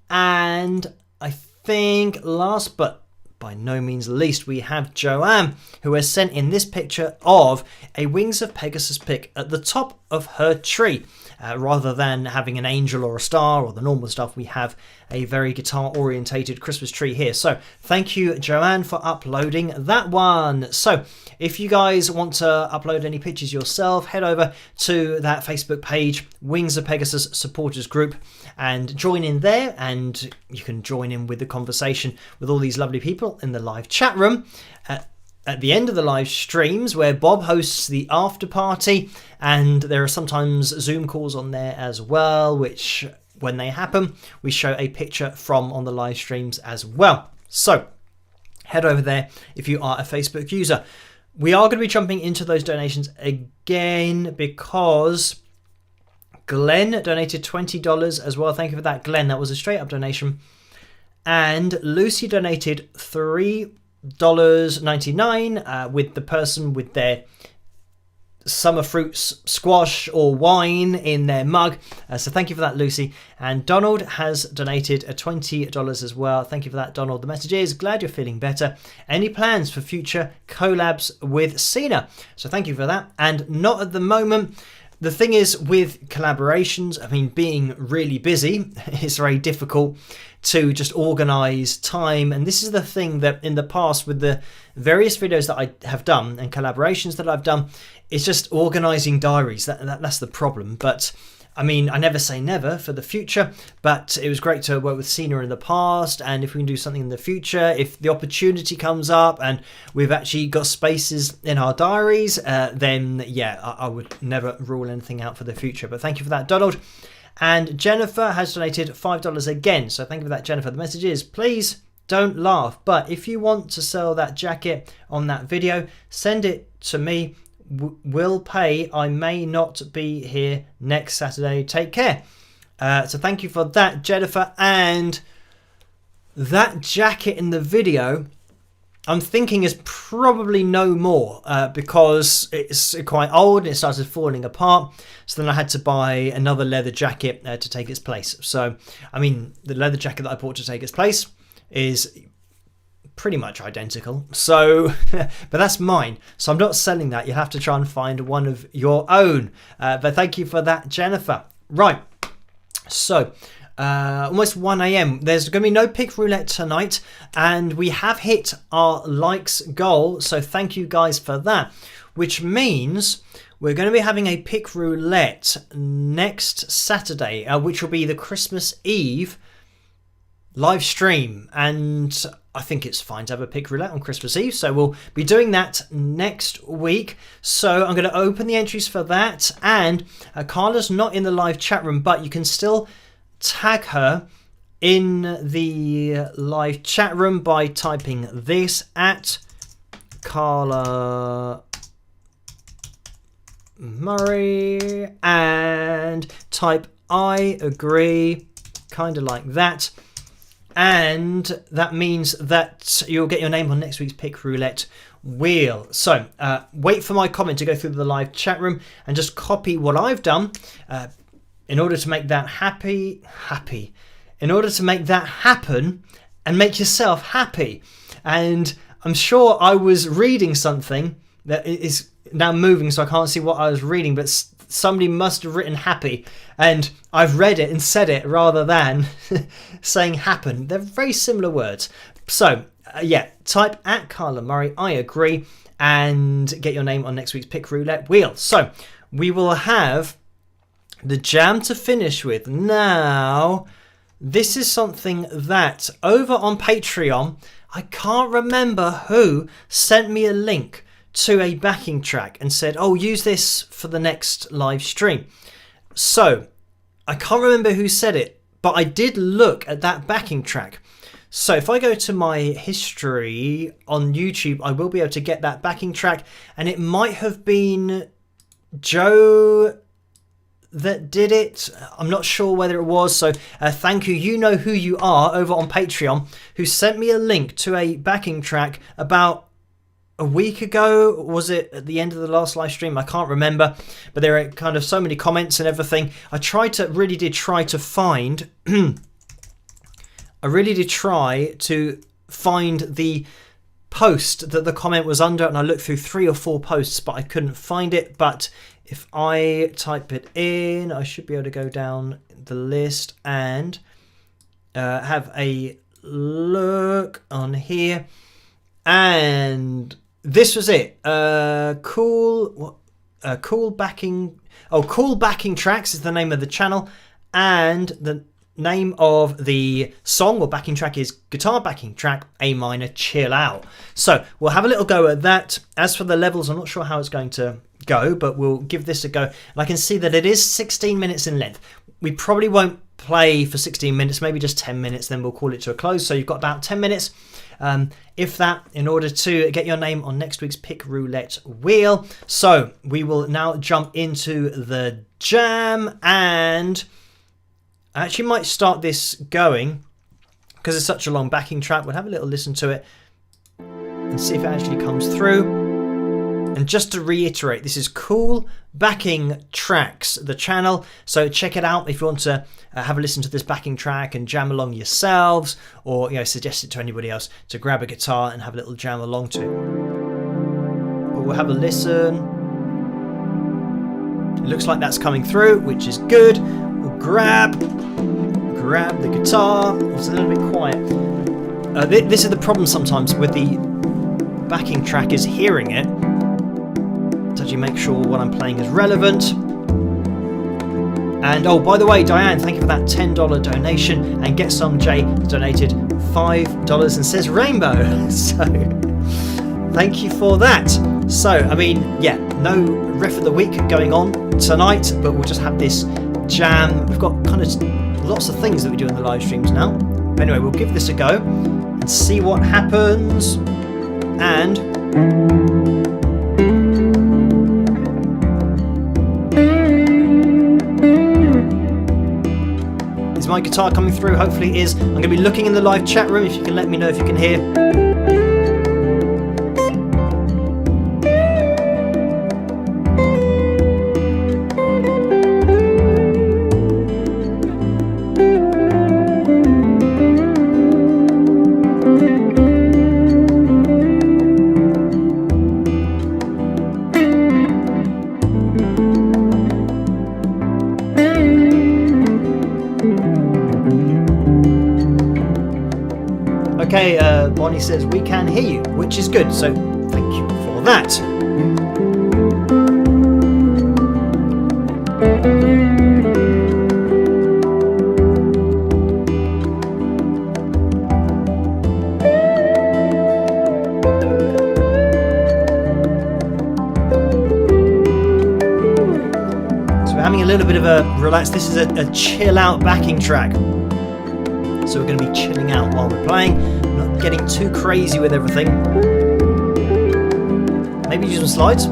And I think last but by no means least, we have Joanne, who has sent in this picture of a Wings of Pegasus pic at the top of her tree. Rather than having an angel or a star or the normal stuff, we have a very guitar orientated Christmas tree here. So thank you, Joanne, for uploading that one. So if you guys want to upload any pictures yourself, head over to that Facebook page, Wings of Pegasus Supporters Group, and join in there, and you can join in with the conversation with all these lovely people in the live chat room. At the end of the live streams, where Bob hosts the after party, and there are sometimes Zoom calls on there as well, which when they happen we show a picture from on the live streams as well. So head over there if you are a Facebook user. We are going to be jumping into those donations again because Glenn donated $20 as well. Thank you for that, Glenn. That was a straight up donation. And Lucy donated $3.99 with the person with their summer fruits squash or wine in their mug. So thank you for that, Lucy. And Donald has donated $20 as well. Thank you for that, Donald. The message is, glad you're feeling better. Any plans for future collabs with Cena? So thank you for that. And not at the moment. The thing is, with collaborations, I mean, being really busy, it's very difficult to just organise time. And this is the thing that in the past, with the various videos that I have done and collaborations that I've done, it's just organising diaries. That's the problem. But I mean, I never say never for the future, but it was great to work with Cena in the past. And if we can do something in the future, if the opportunity comes up and we've actually got spaces in our diaries, then yeah, I would never rule anything out for the future. But thank you for that, Donald. And Jennifer has donated $5 again. So thank you for that, Jennifer. The message is, please don't laugh. But if you want to sell that jacket on that video, send it to me. Will pay. I may not be here next Saturday. Take care. So thank you for that, Jennifer. And that jacket in the video, I'm thinking is probably no more because it's quite old and it started falling apart. So then I had to buy another leather jacket to take its place. So, I mean, the leather jacket that I bought to take its place is pretty much identical. So, but that's mine. So I'm not selling that. You'll have to try and find one of your own. But thank you for that, Jennifer. Right. So, almost 1 a.m. There's going to be no pick roulette tonight, and we have hit our likes goal. So thank you guys for that, which means we're going to be having a pick roulette next Saturday, which will be the Christmas Eve live stream. And I think it's fine to have a pick roulette on Christmas Eve, so we'll be doing that next week. So I'm going to open the entries for that, and Carla's not in the live chat room, but you can still tag her in the live chat room by typing this at Carla Murray and type I agree, kind of like that. And that means that you'll get your name on next week's pick roulette wheel. So wait for my comment to go through the live chat room and just copy what I've done in order to make that in order to make that happen and make yourself happy. And I'm sure I was reading something that is now moving, so I can't see what I was reading, but somebody must have written happy, and I've read it and said it rather than saying happen. They're very similar words. So yeah, type at Carla Murray, I agree, and get your name on next week's pick roulette wheel. So we will have the jam to finish with. Now, this is something that over on Patreon, I can't remember who sent me a link to a backing track and said, oh, use this for the next live stream. So I can't remember who said it, but I did look at that backing track. So if I go to my history on YouTube, I will be able to get that backing track, and it might have been Joe that did it. I'm not sure whether it was. So thank you. You know who you are over on Patreon, who sent me a link to a backing track about a week ago. Was it at the end of the last live stream? I can't remember, but there are kind of so many comments and everything. I really did try to find the post that the comment was under, and I looked through 3 or 4 posts, but I couldn't find it. But if I type it in, I should be able to go down the list and have a look on here. And this was it. Cool backing tracks is the name of the channel, and the name of the song or backing track is guitar backing track A minor chill out. So we'll have a little go at that. As for the levels, I'm not sure how it's going to go, but we'll give this a go. And I can see that it is 16 minutes in length. We probably won't play for 16 minutes, maybe just 10 minutes, then we'll call it to a close. So you've got about 10 minutes. If that, in order to get your name on next week's pick roulette wheel. So we will now jump into the jam, and I actually might start this going because it's such a long backing track. We'll have a little listen to it and see if it actually comes through. And just to reiterate, this is Cool Backing Tracks, the channel. So check it out if you want to have a listen to this backing track and jam along yourselves, or suggest it to anybody else to grab a guitar and have a little jam along to. But we'll have a listen. It looks like that's coming through, which is good. We'll grab the guitar. It's a little bit quiet. This is the problem sometimes with the backing track, is hearing it. To actually make sure what I'm playing is relevant. And oh, by the way, Diane, thank you for that $10 donation. And Get Some J donated $5 and says rainbow. So thank you for that. So I mean, yeah, no riff of the week going on tonight, but we'll just have this jam. We've got kind of lots of things that we do in the live streams now. But anyway, we'll give this a go and see what happens. And is my guitar coming through? Hopefully it is. I'm going to be looking in the live chat room if you can let me know if you can hear. Okay, Bonnie says we can hear you, which is good, so thank you for that. So we're having a little bit of a relax. This is a chill out backing track. So we're going to be chilling out while we're playing, not getting too crazy with everything. Maybe do some slides.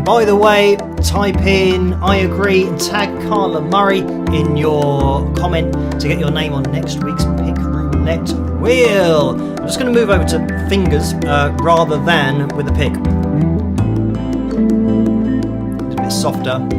By the way, type in I agree and tag Carla Murray in your comment to get your name on next week's Pick Roulette wheel. I'm just going to move over to fingers rather than with a pick. It's a bit softer.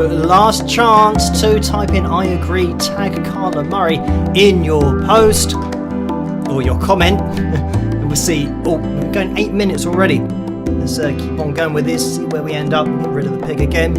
So last chance to type in I agree, tag Carla Murray in your post or your comment. And we'll see. Oh, we're going 8 minutes already. Let's keep on going with this, see where we end up. Get rid of the pig again.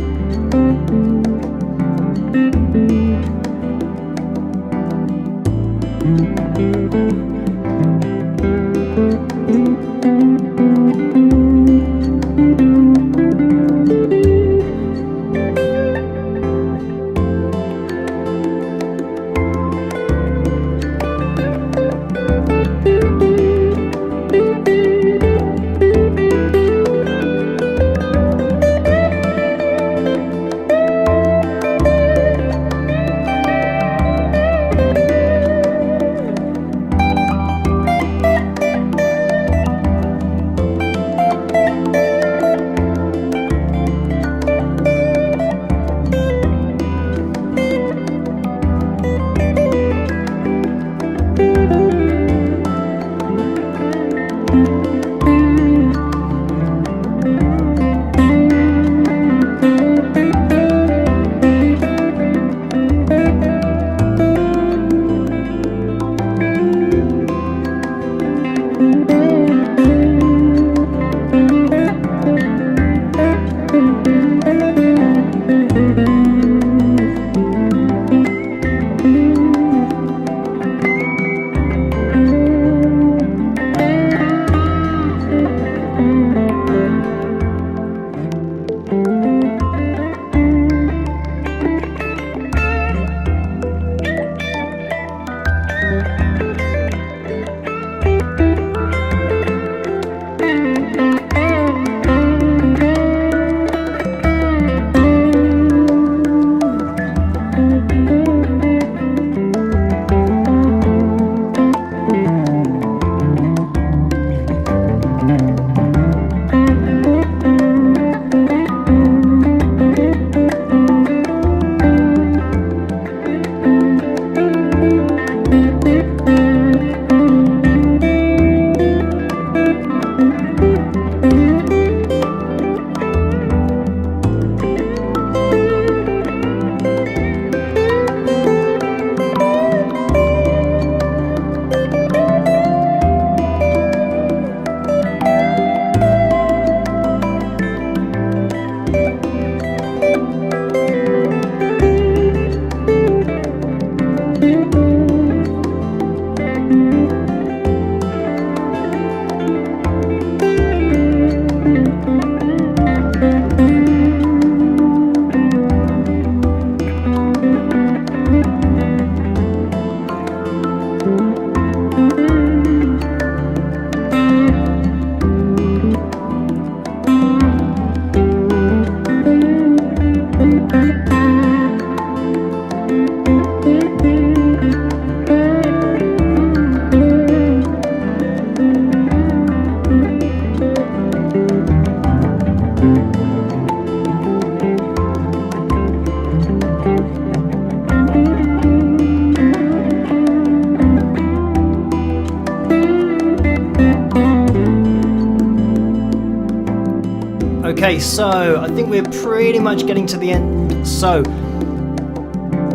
Okay, so I think we're pretty much getting to the end. So,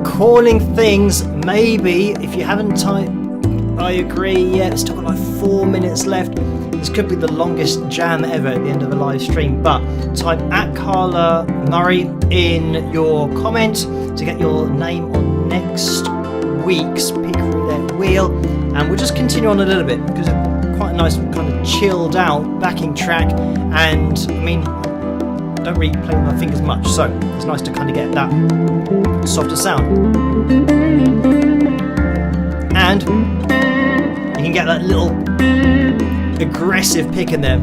calling things, maybe, if you haven't typed I agree yet, it's still got like 4 minutes left. This could be the longest jam ever at the end of a live stream, but type at Carla Murray in your comment to get your name on next week's Peek Through Their Wheel, and we'll just continue on a little bit because it's quite a nice kind of chilled out backing track, and I mean, I don't really play with my fingers much, so it's nice to kind of get that softer sound. And you can get that little aggressive pick in there.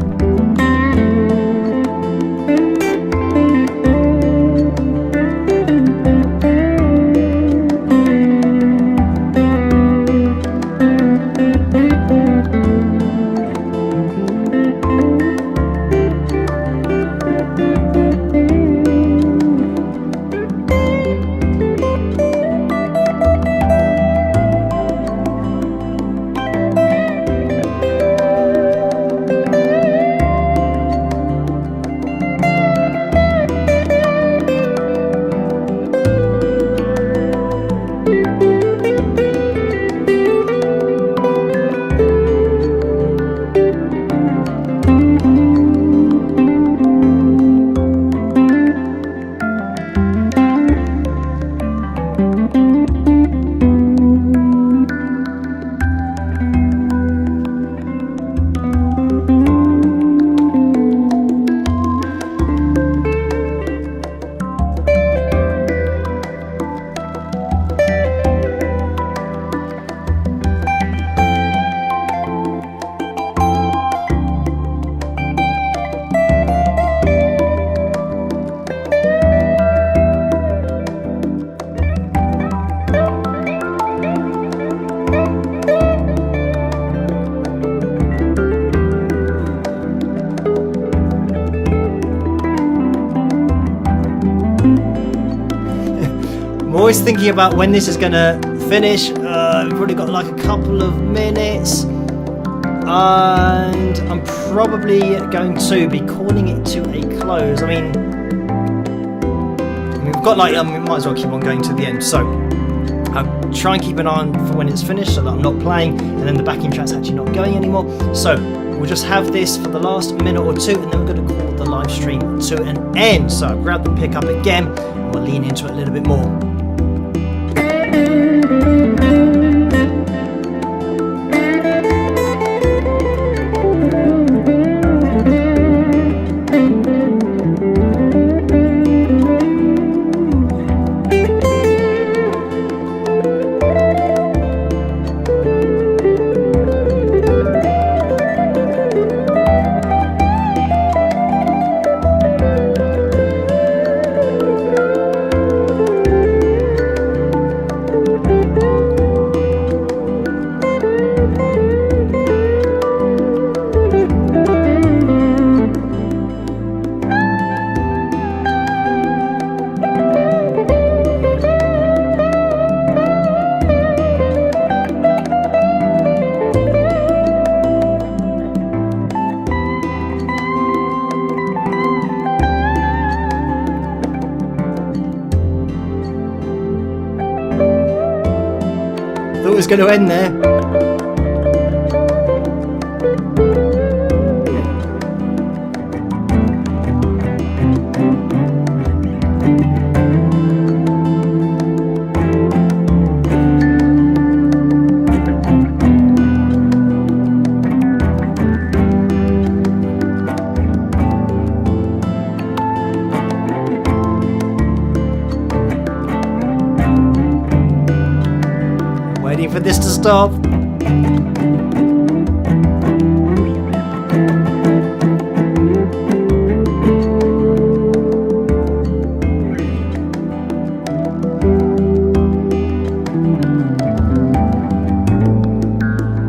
always thinking about when this is going to finish. We've already got like a couple of minutes. And I'm probably going to be calling it to a close. I mean we've got like, we might as well keep on going to the end. So I'll try and keep an eye on for when it's finished so that I'm not playing and then the backing track's actually not going anymore. So we'll just have this for the last minute or two and then we're going to call the live stream to an end. So I'll grab the pickup again and we'll lean into it a little bit more. Thought it was going to end there. Waiting for this to stop.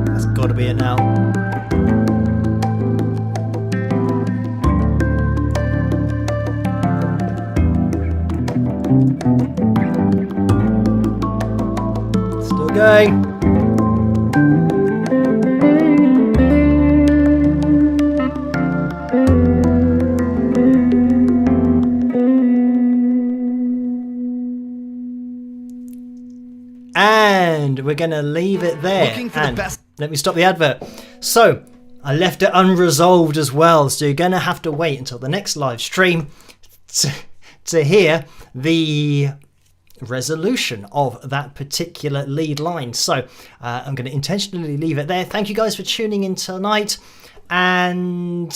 That's got to be it now. Going. And we're going to leave it there. And let me stop the advert. So I left it unresolved as well. So you're going to have to wait until the next live stream to hear the resolution of that particular lead line. So I'm going to intentionally leave it there. Thank you guys for tuning in tonight and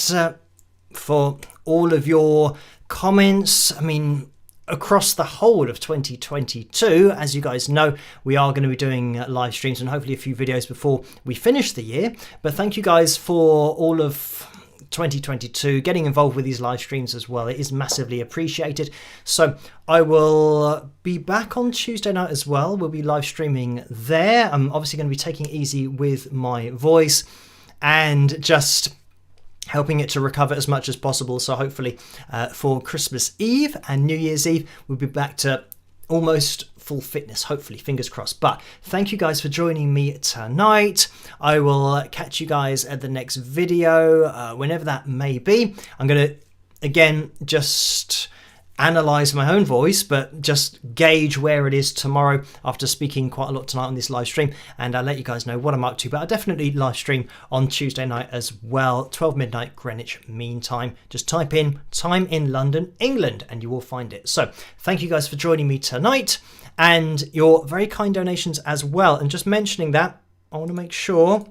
for all of your comments. I mean, across the whole of 2022, as you guys know, we are going to be doing live streams and hopefully a few videos before we finish the year. But thank you guys for all of 2022 getting involved with these live streams as well. It is massively appreciated. So I will be back on Tuesday night as well. We'll be live streaming there. I'm obviously going to be taking it easy with my voice and just helping it to recover as much as possible. So hopefully for Christmas Eve and New Year's Eve we'll be back to almost full fitness, hopefully, fingers crossed. But thank you guys for joining me tonight. I will catch you guys at the next video, whenever that may be. I'm going to, again, just analyze my own voice, but just gauge where it is tomorrow after speaking quite a lot tonight on this live stream, and I'll let you guys know what I'm up to. But I'll definitely live stream on Tuesday night as well, 12 midnight Greenwich Mean Time. Just type in time in London, England, and you will find it. So thank you guys for joining me tonight and your very kind donations as well. And just mentioning that, I want to make sure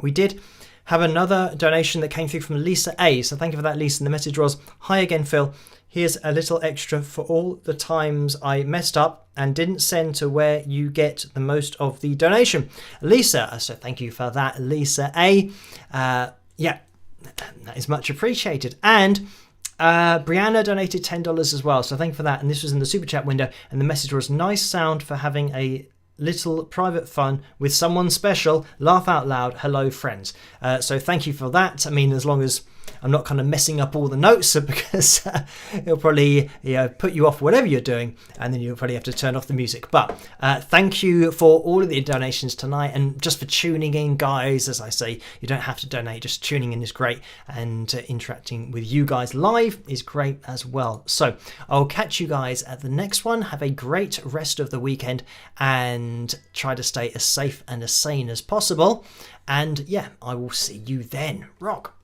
we did have another donation that came through from Lisa A. So thank you for that, Lisa. And the message was, "Hi again, Phil. Here's a little extra for all the times I messed up and didn't send to where you get the most of the donation." Lisa, so thank you for that, Lisa A. Yeah, that is much appreciated. And Brianna donated $10 as well. So thank you for that. And this was in the super chat window. And the message was, "Nice sound for having a little private fun with someone special. Laugh out loud. Hello, friends." So thank you for that. I mean, as long as I'm not kind of messing up all the notes because it'll probably put you off whatever you're doing, and then you'll probably have to turn off the music. But thank you for all of the donations tonight, and just for tuning in, guys. As I say, you don't have to donate, just tuning in is great, and interacting with you guys live is great as well. So I'll catch you guys at the next one. Have a great rest of the weekend and try to stay as safe and as sane as possible. And yeah, I will see you then. Rock.